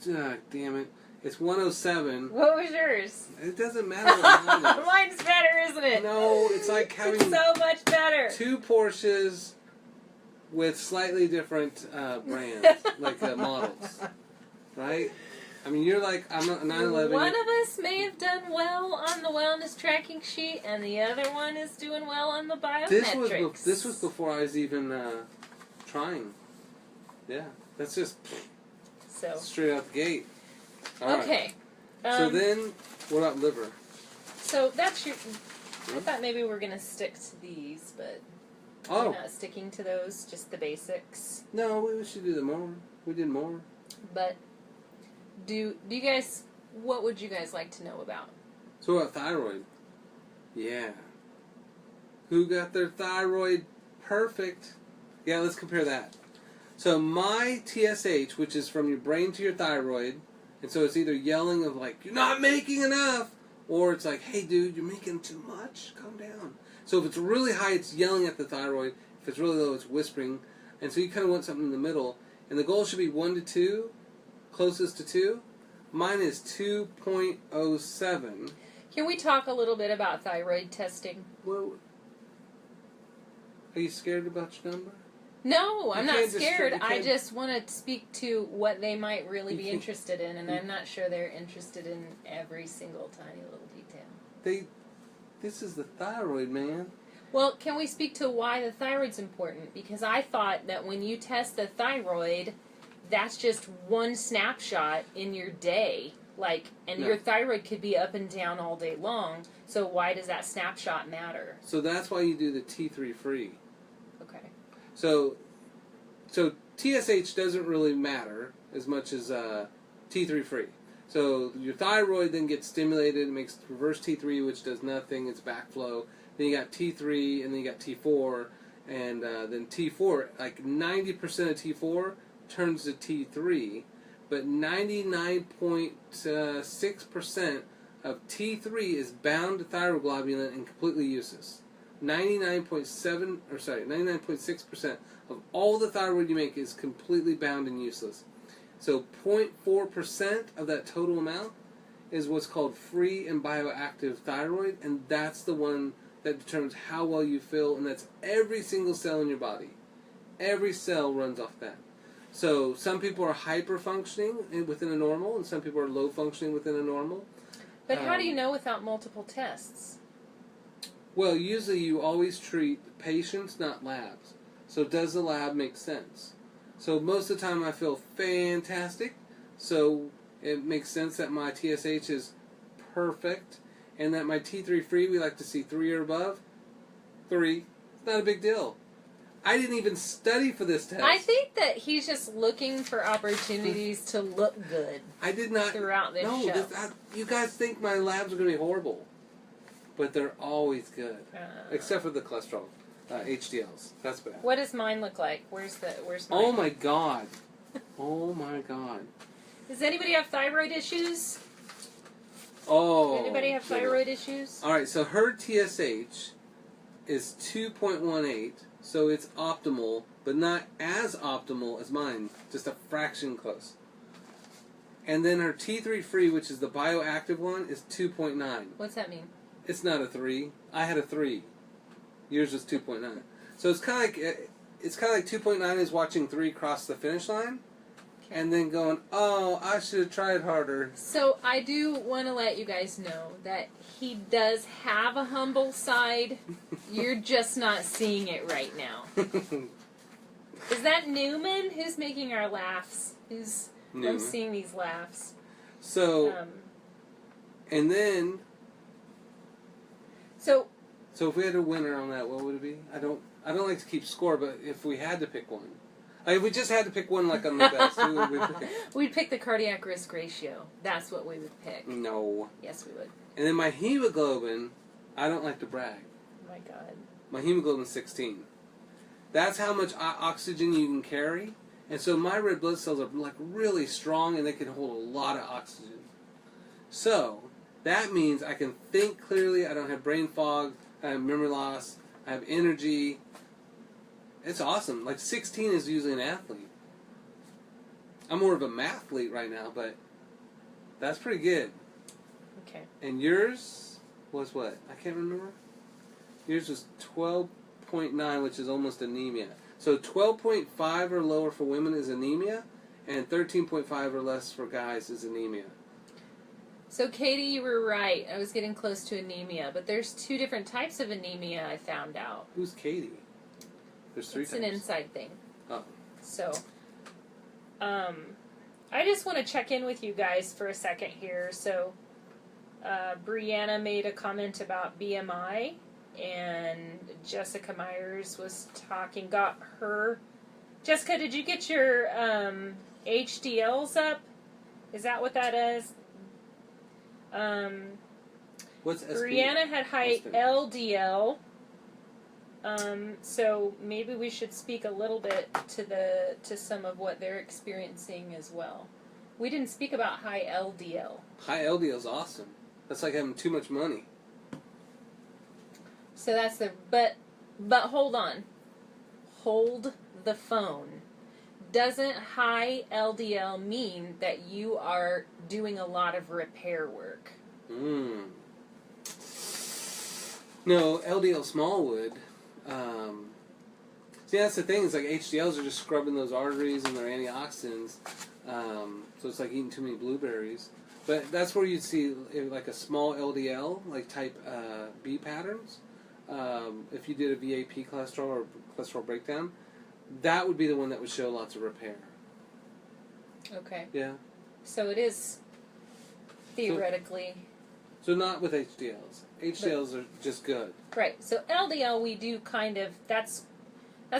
damn it, it's 107. What was yours? It doesn't matter what mine is. Mine's better, isn't it? No, it's like having it's so much better. 2 Porsches with slightly different brands, like models, right? I mean, you're like, I'm a 911. One of us may have done well on the wellness tracking sheet, and the other one is doing well on the biometrics. This was before I was even trying. Yeah, that's just straight out the gate. All okay. Right. So then, what about liver? So that's your... I thought maybe we're going to stick to these, but we're not sticking to those, just the basics. No, we should do more. We did more. But do you guys... What would you guys like to know about? So what about thyroid? Yeah. Who got their thyroid perfect? Yeah, let's compare that. So my TSH, which is from your brain to your thyroid, and so it's either yelling of like, you're not making enough, or it's like, hey dude, you're making too much, calm down. So if it's really high, it's yelling at the thyroid. If it's really low, it's whispering. And so you kind of want something in the middle. And the goal should be 1 to 2, closest to 2. Mine is 2.07. Can we talk a little bit about thyroid testing? Well, are you scared about your number? No, I'm not scared. I just want to speak to what they might really be interested in, and I'm not sure they're interested in every single tiny little detail. This is the thyroid, man. Well, can we speak to why the thyroid's important? Because I thought that when you test the thyroid, that's just one snapshot in your day. Your thyroid could be up and down all day long, so why does that snapshot matter? So that's why you do the T3 free. Okay. So TSH doesn't really matter as much as T3 free. So your thyroid then gets stimulated, it makes reverse T3, which does nothing, it's backflow. Then you got T3, and then you got T4, and then T4, like 90% of T4 turns to T3, but 99.6% of T3 is bound to thyroglobulin and completely useless. 99.6% of all the thyroid you make is completely bound and useless. So 0.4% of that total amount is what's called free and bioactive thyroid, and that's the one that determines how well you feel, and that's every single cell in your body. Every cell runs off that. So some people are hyper-functioning within a normal, and some people are low-functioning within a normal. But how do you know without multiple tests? Well, usually you always treat patients, not labs. So does the lab make sense? So most of the time I feel fantastic, so it makes sense that my TSH is perfect, and that my T3 free, we like to see 3 or above. 3. It's not a big deal. I didn't even study for this test. I think that he's just looking for opportunities to look good. I did not throughout this show. You guys think my labs are going to be horrible, but they're always good, except for the cholesterol, HDLs. That's bad. What does mine look like? Where's mine? Oh my god! Oh my god! Does anybody have thyroid issues? Oh. Anybody have thyroid issues? All right. So her TSH is 2.18. So it's optimal, but not as optimal as mine, just a fraction close. And then her T3 free, which is the bioactive one, is 2.9. What's that mean? It's not a 3. I had a 3. Yours was 2.9. So it's kind of like 2.9 is watching 3 cross the finish line, and then going, oh, I should have tried harder. So I do want to let you guys know that he does have a humble side. You're just not seeing it right now. Is that Newman? Who's making our laughs? I'm seeing these laughs. So, and then... So if we had a winner on that, what would it be? I don't like to keep score, but if we had to pick one. If we just had to pick one, like on the best, who would we pick? We'd pick the cardiac risk ratio. That's what we would pick. No. Yes, we would. And then my hemoglobin, I don't like to brag. Oh my God. My hemoglobin's 16. That's how much oxygen you can carry. And so my red blood cells are like really strong, and they can hold a lot of oxygen. So that means I can think clearly. I don't have brain fog. I have memory loss. I have energy. It's awesome. Like 16 is usually an athlete. I'm more of a mathlete right now, but that's pretty good. Okay. And yours was what? I can't remember. Yours was 12.9, which is almost anemia. So 12.5 or lower for women is anemia, and 13.5 or less for guys is anemia. So Katie, you were right. I was getting close to anemia, but there's 2 different types of anemia I found out. Who's Katie? There's 3 It's types. an inside thing. Oh. So, I just want to check in with you guys for a second here. So, Brianna made a comment about BMI, and Jessica Myers was got her... Jessica, did you get your HDLs up? Is that what that is? What's SP? Brianna had high LDL. So maybe we should speak a little bit to some of what they're experiencing as well. We didn't speak about high LDL. High LDL is awesome. That's like having too much money. So that's but hold on. Hold the phone. Doesn't high LDL mean that you are doing a lot of repair work? No, LDL small would. See, that's the thing. It's like HDLs are just scrubbing those arteries and their antioxidants. So it's like eating too many blueberries. But that's where you'd see like a small LDL, like type B patterns. If you did a VAP cholesterol or cholesterol breakdown, that would be the one that would show lots of repair. Okay. Yeah. So it is theoretically... So not with HDLs. HDLs are just good. Right. So LDL, we do kind of... That's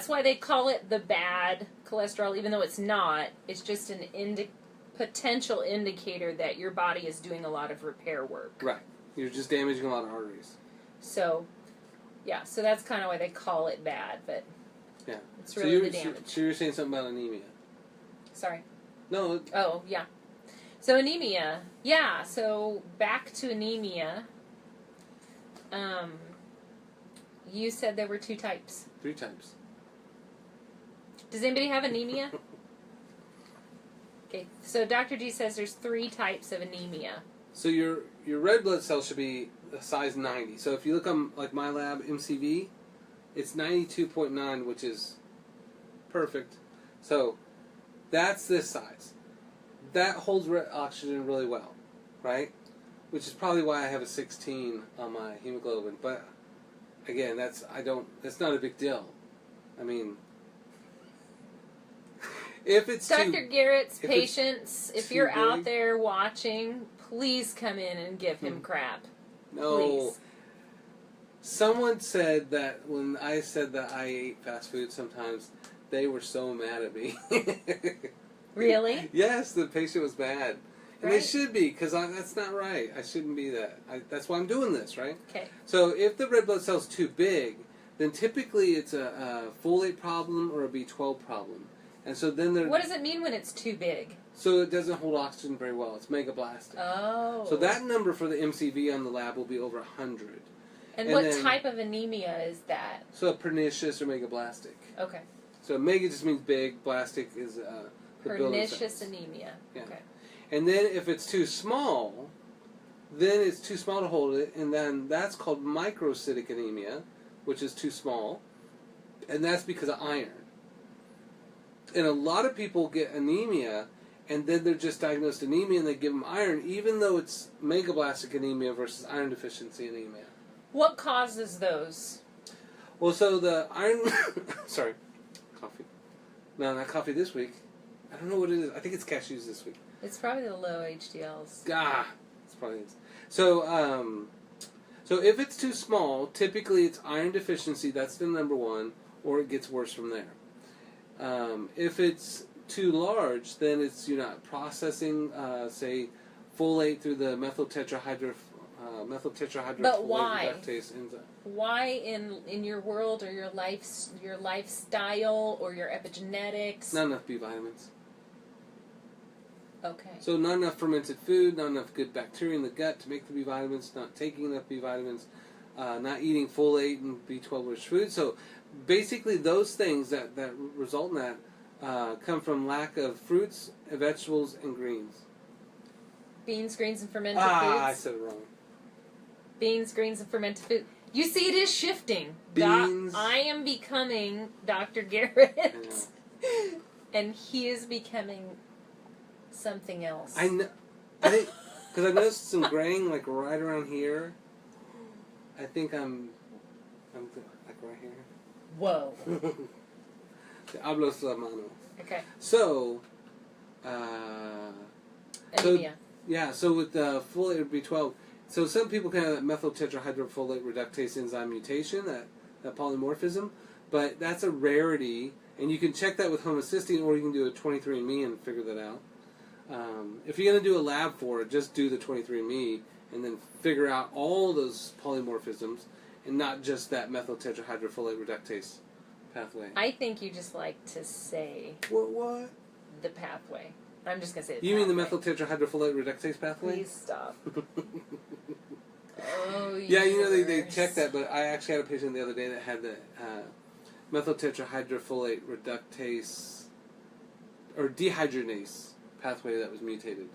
why they call it the bad cholesterol, even though it's not. It's just an potential indicator that your body is doing a lot of repair work. Right. You're just damaging a lot of arteries. So, yeah. So that's kind of why they call it bad, but... Yeah. It's really the damage. So you were saying something about anemia. Sorry. No. Oh, yeah. So anemia. Yeah, so back to anemia. You said there were 2 types. 3 types. Does anybody have anemia? Okay, so Dr. G says there's 3 types of anemia. So your red blood cell should be a size 90. So if you look on like my lab MCV, it's 92.9, which is perfect. So that's this size. That holds oxygen really well, right? Which is probably why I have a 16 on my hemoglobin. But again, that's not a big deal. I mean, if it's Dr. Garrett's if patients, if too you're big- out there watching, please come in and give him crap. no. Please. Someone said that when I said that I ate fast food sometimes, they were so mad at me. Really? Yes, the patient was mad. And they Right. should be, because that's not right. I shouldn't be that. That's why I'm doing this, right? Okay. So if the red blood cell's too big, then typically it's a folate problem or a B12 problem. And so then What does it mean when it's too big? So it doesn't hold oxygen very well. It's megablastic. Oh. So that number for the MCV on the lab will be over 100. And and what then- type of anemia is that? So pernicious or megablastic. Okay. So mega just means big, blastic is the building Pernicious cells. anemia. Yeah. Okay. And then if it's too small, then it's too small to hold it, and then that's called microcytic anemia, which is too small, and that's because of iron. And a lot of people get anemia, and then they're just diagnosed anemia, and they give them iron, even though it's megablastic anemia versus iron deficiency anemia. What causes those? Well, so the iron... Sorry. Coffee. No, not coffee this week. I don't know what it is. I think it's cashews this week. It's probably the low HDLs. It's probably is. So, so if it's too small, typically it's iron deficiency. That's the number one, or it gets worse from there. If it's too large, then it's you're not processing, say, folate through the methyltetrahydrofolate But why? reductase enzyme. Why in your world or your lifestyle or your epigenetics? Not enough B vitamins. Okay. So not enough fermented food, not enough good bacteria in the gut to make the B vitamins, not taking enough B vitamins, not eating folate and B12 rich food. So basically those things that result in that come from lack of fruits, vegetables, and greens. Beans, greens, and fermented I foods. said it wrong. Beans, greens, and fermented food. You see, it is shifting. Beans. I am becoming Dr. Garrett. I know. And he is becoming something else. I know. I think because I noticed some graying like right around here. I think I'm like right here. Whoa. Hablo su mano. Okay. So, Anemia. so with the folate or B12, so some people can have that methyltetrahydrofolate reductase enzyme mutation, that polymorphism, but that's a rarity, and you can check that with homocysteine, or you can do a 23andMe and figure that out. If you're going to do a lab for it, just do the 23andMe and then figure out all those polymorphisms and not just that methyltetrahydrofolate reductase pathway. I think you just like to say What? the pathway. I'm just going to say the You mean the pathway. methyltetrahydrofolate reductase pathway? Please stop. Oh, Yeah, you know, they yours. checked that, but I actually had a patient the other day that had the methyltetrahydrofolate reductase or dehydrogenase pathway that was mutated.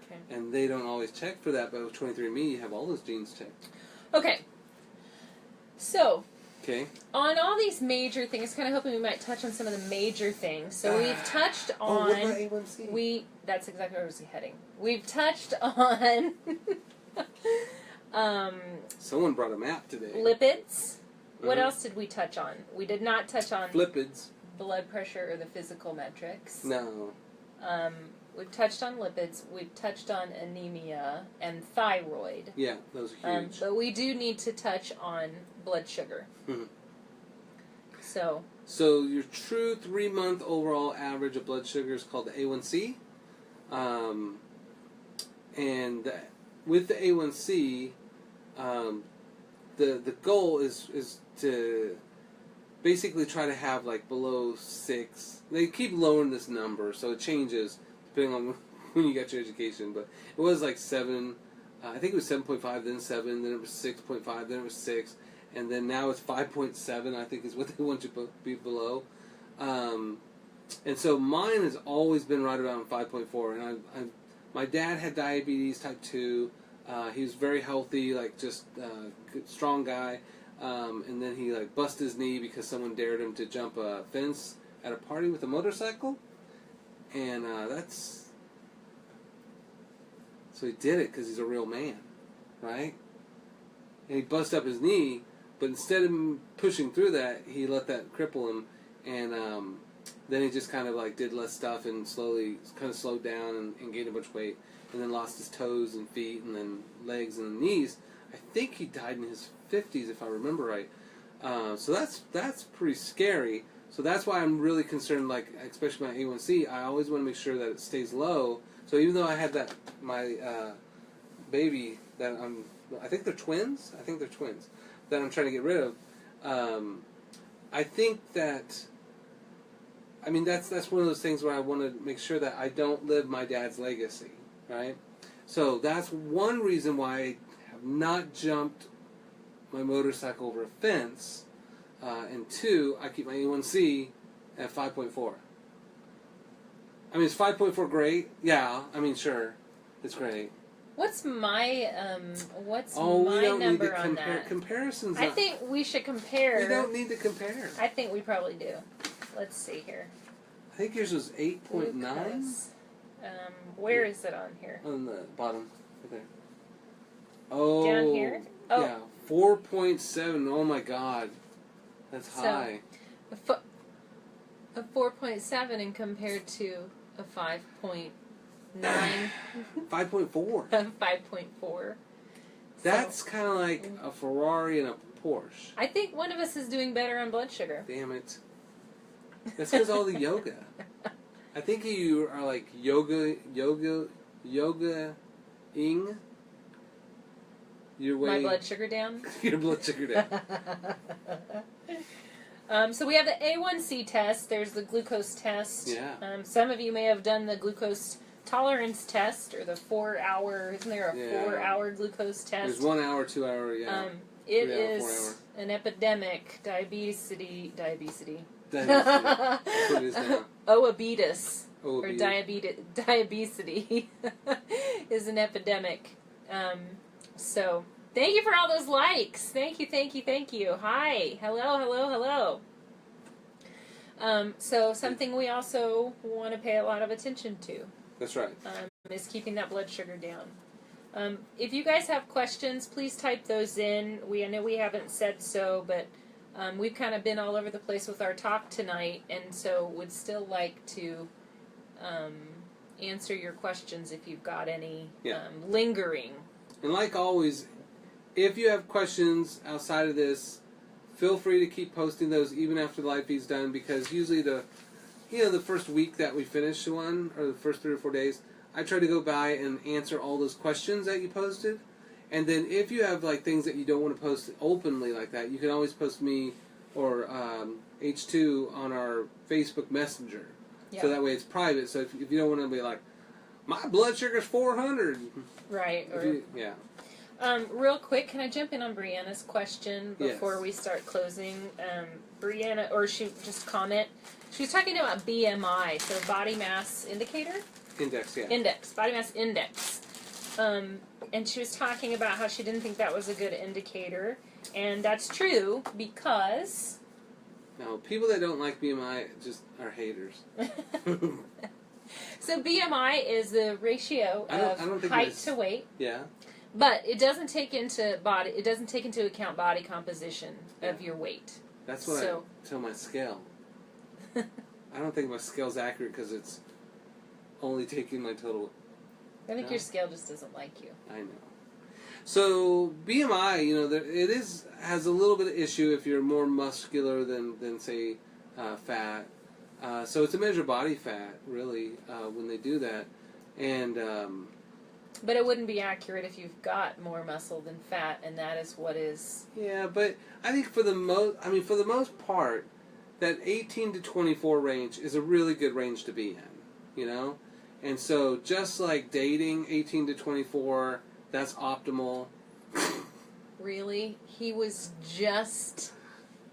Okay. And they don't always check for that, but with 23andMe, you have all those genes checked. Okay. So, Okay. on all these major things, kind of hoping we might touch on some of the major things. So we've touched on... what about A1C? That's exactly where I was heading. We've touched on Someone brought a map today. lipids. What Mhm. else did we touch on? We did not touch on Lipids. blood pressure or the physical metrics. No. We've touched on lipids. We've touched on anemia and thyroid. Yeah, those are huge. But we do need to touch on blood sugar. Mhm. So, So your true 3-month overall average of blood sugar is called the A1C. And with the A1C, the goal is to basically try to have like below 6. They keep lowering this number, so it changes depending on when you got your education. But it was like 7. I think it was 7.5, then 7, then it was 6.5, then it was 6, and then now it's 5.7. I think is what they want you to be below. And so mine has always been right around 5.4. And my dad had diabetes type 2. He was very healthy, like just good, strong guy. And then he like busted his knee because someone dared him to jump a fence at a party with a motorcycle. And so he did it because he's a real man, right? And he busted up his knee, but instead of him pushing through that, he let that cripple him. And then he just kind of like did less stuff and slowly kind of slowed down and gained a bunch of weight. And then lost his toes and feet and then legs and knees. I think he died in his 50s, if I remember right. So that's pretty scary. So that's why I'm really concerned, like especially my A1C. I always want to make sure that it stays low. So even though I had my baby that I think they're twins. That I'm trying to get rid of. I think that. I mean, that's one of those things where I want to make sure that I don't live my dad's legacy, right? So that's one reason why I have not jumped my motorcycle over a fence. And 2, I keep my A1C at 5.4. I mean, is 5.4 great? Yeah, I mean, sure, it's great. What's my number on that? Comparisons. I think we should compare. We don't need to compare. I think we probably do. Let's see here. I think yours was 8.9. Where is it on here? On the bottom, right there. Oh. Down here? Oh. Yeah, 4.7. Oh my God, that's high. A 4.7 and compared to a 5.9. 5.4. 5.4. That's kind of like a Ferrari and a Porsche. I think one of us is doing better on blood sugar. Damn it. That's because all the yoga. I think you are like yoga-ing your way. My blood sugar down? Your blood sugar down. So we have the A1C test. There's the glucose test. Yeah. Some of you may have done the glucose tolerance test or the 4-hour. Isn't there a 4-hour glucose test? There's 1 hour, 2 hour. Yeah. It is an epidemic. Diabetes. That's what it is now. Oabetes. Or diabetes is an epidemic. So, thank you for all those likes. Thank you. Hi. Hello. So, something we also want to pay a lot of attention to. That's right. Is keeping that blood sugar down. If you guys have questions, please type those in. I know we haven't said so, but we've kind of been all over the place with our talk tonight, and so would still like to answer your questions if you've got any lingering. And like always, if you have questions outside of this, feel free to keep posting those even after the live feed's done, because usually the first week that we finish one, or the first 3 or 4 days, I try to go by and answer all those questions that you posted. And then if you have like things that you don't want to post openly like that, you can always post me or H2 on our Facebook Messenger. Yeah. So that way it's private. So if you don't want to be like, my blood sugar's 400. Right. Real quick, can I jump in on Brianna's question before we start closing? Brianna, or she just comment. She was talking about BMI, so body mass indicator? Index, yeah. Index, body mass index. And she was talking about how she didn't think that was a good indicator. And that's true because... No, people that don't like BMI just are haters. So BMI is the ratio of height to weight. Yeah. But it doesn't take into account body composition of your weight. That's what I tell my scale. I don't think my scale's accurate because it's only taking my total. I think your scale just doesn't like you. I know. So BMI, has a little bit of issue if you're more muscular than say fat. So it's a measure of body fat, really, when they do that, and. But it wouldn't be accurate if you've got more muscle than fat, and that is what is. Yeah, but I think for the most part, that 18 to 24 range is a really good range to be in, And so just like dating 18 to 24, that's optimal. Really? He was just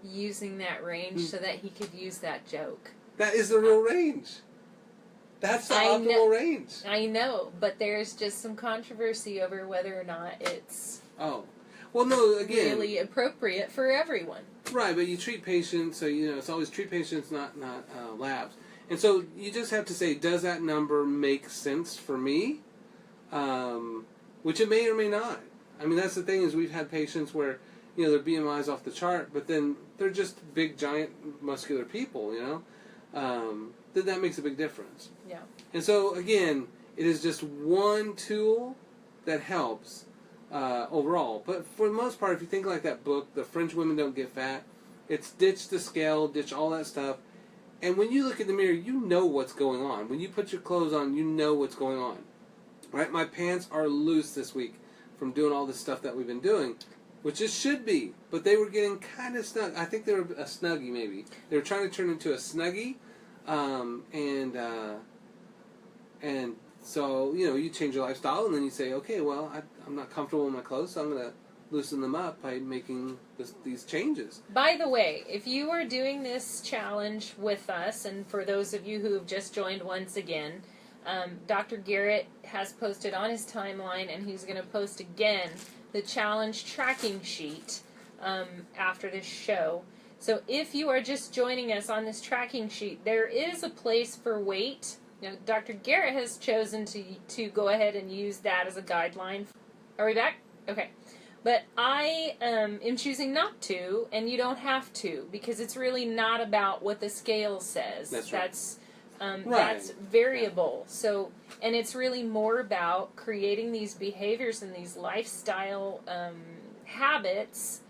using that range so that he could use that joke. That is the real range. That's the optimal range. I know, but there's just some controversy over whether or not it's well, no, again, really appropriate for everyone. Right, but you treat patients, so it's always treat patients, not labs. And so you just have to say, does that number make sense for me? Which it may or may not. I mean, that's the thing, is we've had patients where, their BMI's off the chart, but then they're just big, giant, muscular people, then that makes a big difference. Yeah. And so, again, it is just one tool that helps overall. But for the most part, if you think like that book, The French Women Don't Get Fat, it's ditch the scale, ditch all that stuff. And when you look in the mirror, you know what's going on. When you put your clothes on, you know what's going on. Right? My pants are loose this week from doing all this stuff that we've been doing, which it should be. But they were getting kind of snug. I think they were a snuggie, maybe. They were trying to turn into a snuggie. And so, you change your lifestyle, and then you say, okay, well, I'm not comfortable in my clothes, so I'm going to loosen them up by making these changes. By the way, if you are doing this challenge with us, and for those of you who have just joined once again, Dr. Garrett has posted on his timeline, and he's going to post again the challenge tracking sheet after this show. So if you are just joining us on this tracking sheet, there is a place for weight. Now, Dr. Garrett has chosen to go ahead and use that as a guideline. Are we back? Okay. But I am choosing not to, and you don't have to, because it's really not about what the scale says. That's right. That's variable. So, and it's really more about creating these behaviors and these lifestyle habits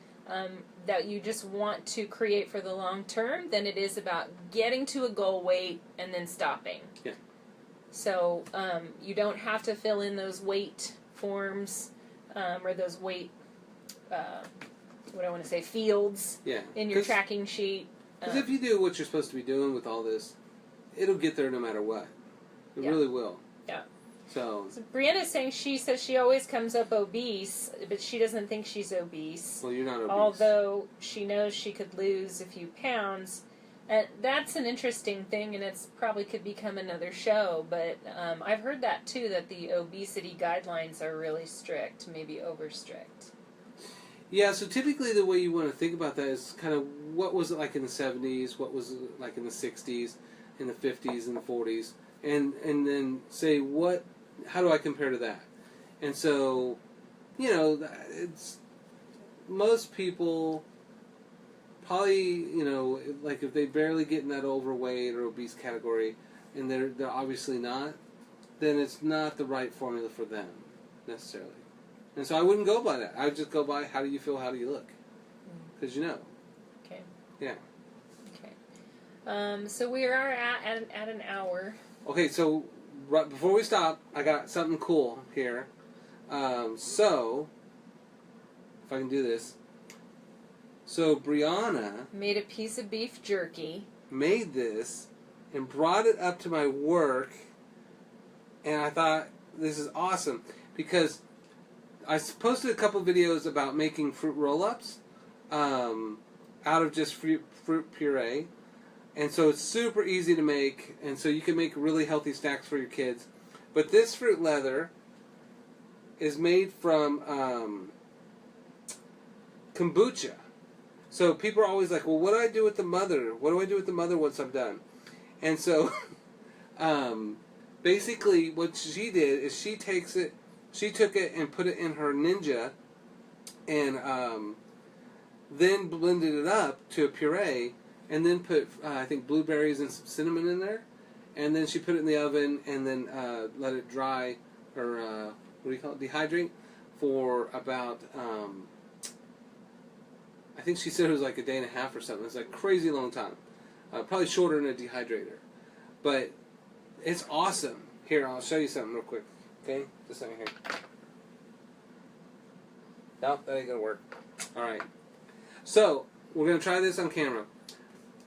that you just want to create for the long term than it is about getting to a goal weight and then stopping. Yeah. So you don't have to fill in those weight forms or those weight, fields in your tracking sheet. Because if you do what you're supposed to be doing with all this, it'll get there no matter what. It really will. Yeah. So Brianna's saying she says she always comes up obese, but she doesn't think she's obese. Well, you're not obese. Although she knows she could lose a few pounds. And that's an interesting thing, and it's probably could become another show. But I've heard that, too, that the obesity guidelines are really strict, maybe over strict. Yeah, so typically the way you want to think about that is kind of what was it like in the 70s, what was it like in the 60s, in the 50s, and the 40s, and then say, how do I compare to that? And so, it's most people probably, like if they barely get in that overweight or obese category, and they're obviously not, then it's not the right formula for them, necessarily. And so I wouldn't go by that. I would just go by how do you feel, how do you look? Because Okay. Yeah. Okay. So we are at an hour. Okay, so right before we stop, I got something cool here. So, if I can do this. So Brianna made a piece of beef jerky. Made this and brought it up to my work, and I thought this is awesome because I posted a couple videos about making fruit roll-ups out of just fruit puree, and so it's super easy to make, and so you can make really healthy snacks for your kids. But this fruit leather is made from kombucha. So people are always like, well, what do I do with the mother? What do I do with the mother once I'm done? And so basically what she did is she took it and put it in her Ninja and then blended it up to a puree and then put, I think, blueberries and some cinnamon in there. And then she put it in the oven and then let it dry, or what do you call it, dehydrate, for about... I think she said it was like a day and a half or something. It's like a crazy long time. Probably shorter than a dehydrator. But it's awesome. Here, I'll show you something real quick. Okay? Just a second here. Nope, that ain't going to work. Alright. So, we're going to try this on camera.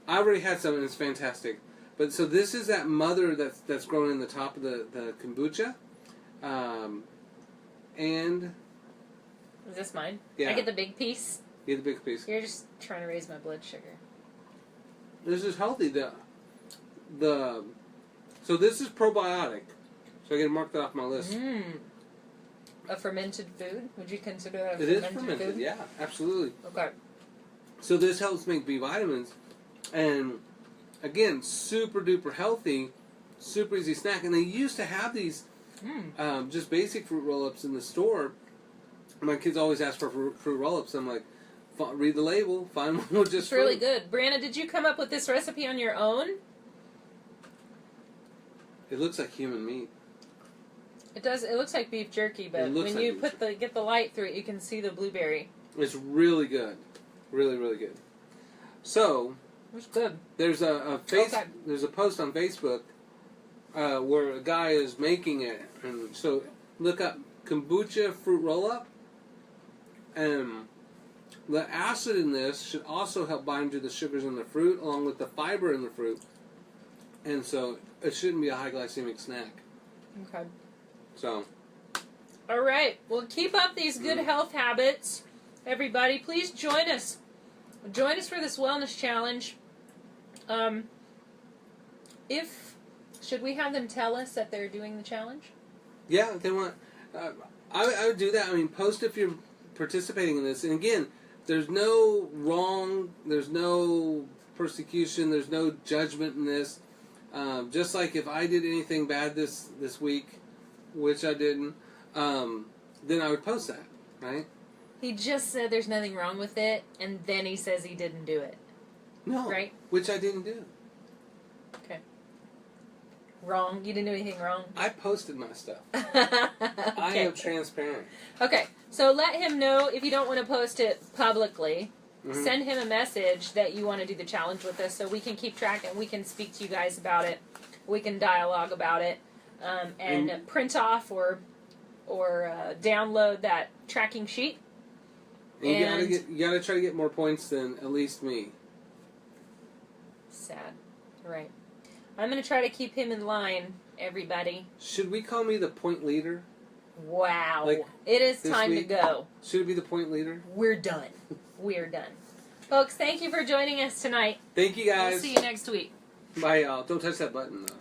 I already had some and it's fantastic. But so this is that mother that's grown in the top of the kombucha. And... Is this mine? Yeah. I get the big piece? You get the big piece. You're just trying to raise my blood sugar. This is healthy. So this is probiotic. So I gotta mark that off my list. A fermented food? Would you consider that a It fermented is fermented, food? yeah, absolutely. Okay. So this helps make B vitamins, and again, super duper healthy, super easy snack. And they used to have these just basic fruit roll-ups in the store. My kids always ask for fruit roll-ups. I'm like, read the label, find one with just It's really fruit. good. Brianna, did you come up with this recipe on your own? It looks like human meat. It does. It looks like beef jerky, but when you get the light through it, you can see the blueberry. It's really good, really really good. So It's good. there's there's a post on Facebook where a guy is making it, and so look up kombucha fruit roll up, and the acid in this should also help bind to the sugars in the fruit along with the fiber in the fruit, and so it shouldn't be a high glycemic snack. Okay. So, all right. Well, keep up these good health habits, everybody. Please join us. Join us for this wellness challenge. Should we have them tell us that they're doing the challenge? yeah, if they want. I would do that. I mean, post if you're participating in this. And again, there's no wrong. There's no persecution. There's no judgment in this. Just like if I did anything bad this week, which I didn't, then I would post that, right? He just said there's nothing wrong with it, and then he says he didn't do it. No, right? Which I didn't do. Okay. Wrong? You didn't do anything wrong? I posted my stuff. Okay. I am transparent. Okay, so let him know if you don't want to post it publicly. Mm-hmm. Send him a message that you want to do the challenge with us so we can keep track and we can speak to you guys about it. We can dialogue about it and print off or download that tracking sheet. And you gotta try to get more points than at least me. Sad. Right. I'm going to try to keep him in line, everybody. Should we call me the point leader? Wow. Like it is this time week? to go. Should it be the point leader? We're done. We're done. Folks, thank you for joining us tonight. Thank you guys. We'll see you next week. Bye, y'all. Don't touch that button, though.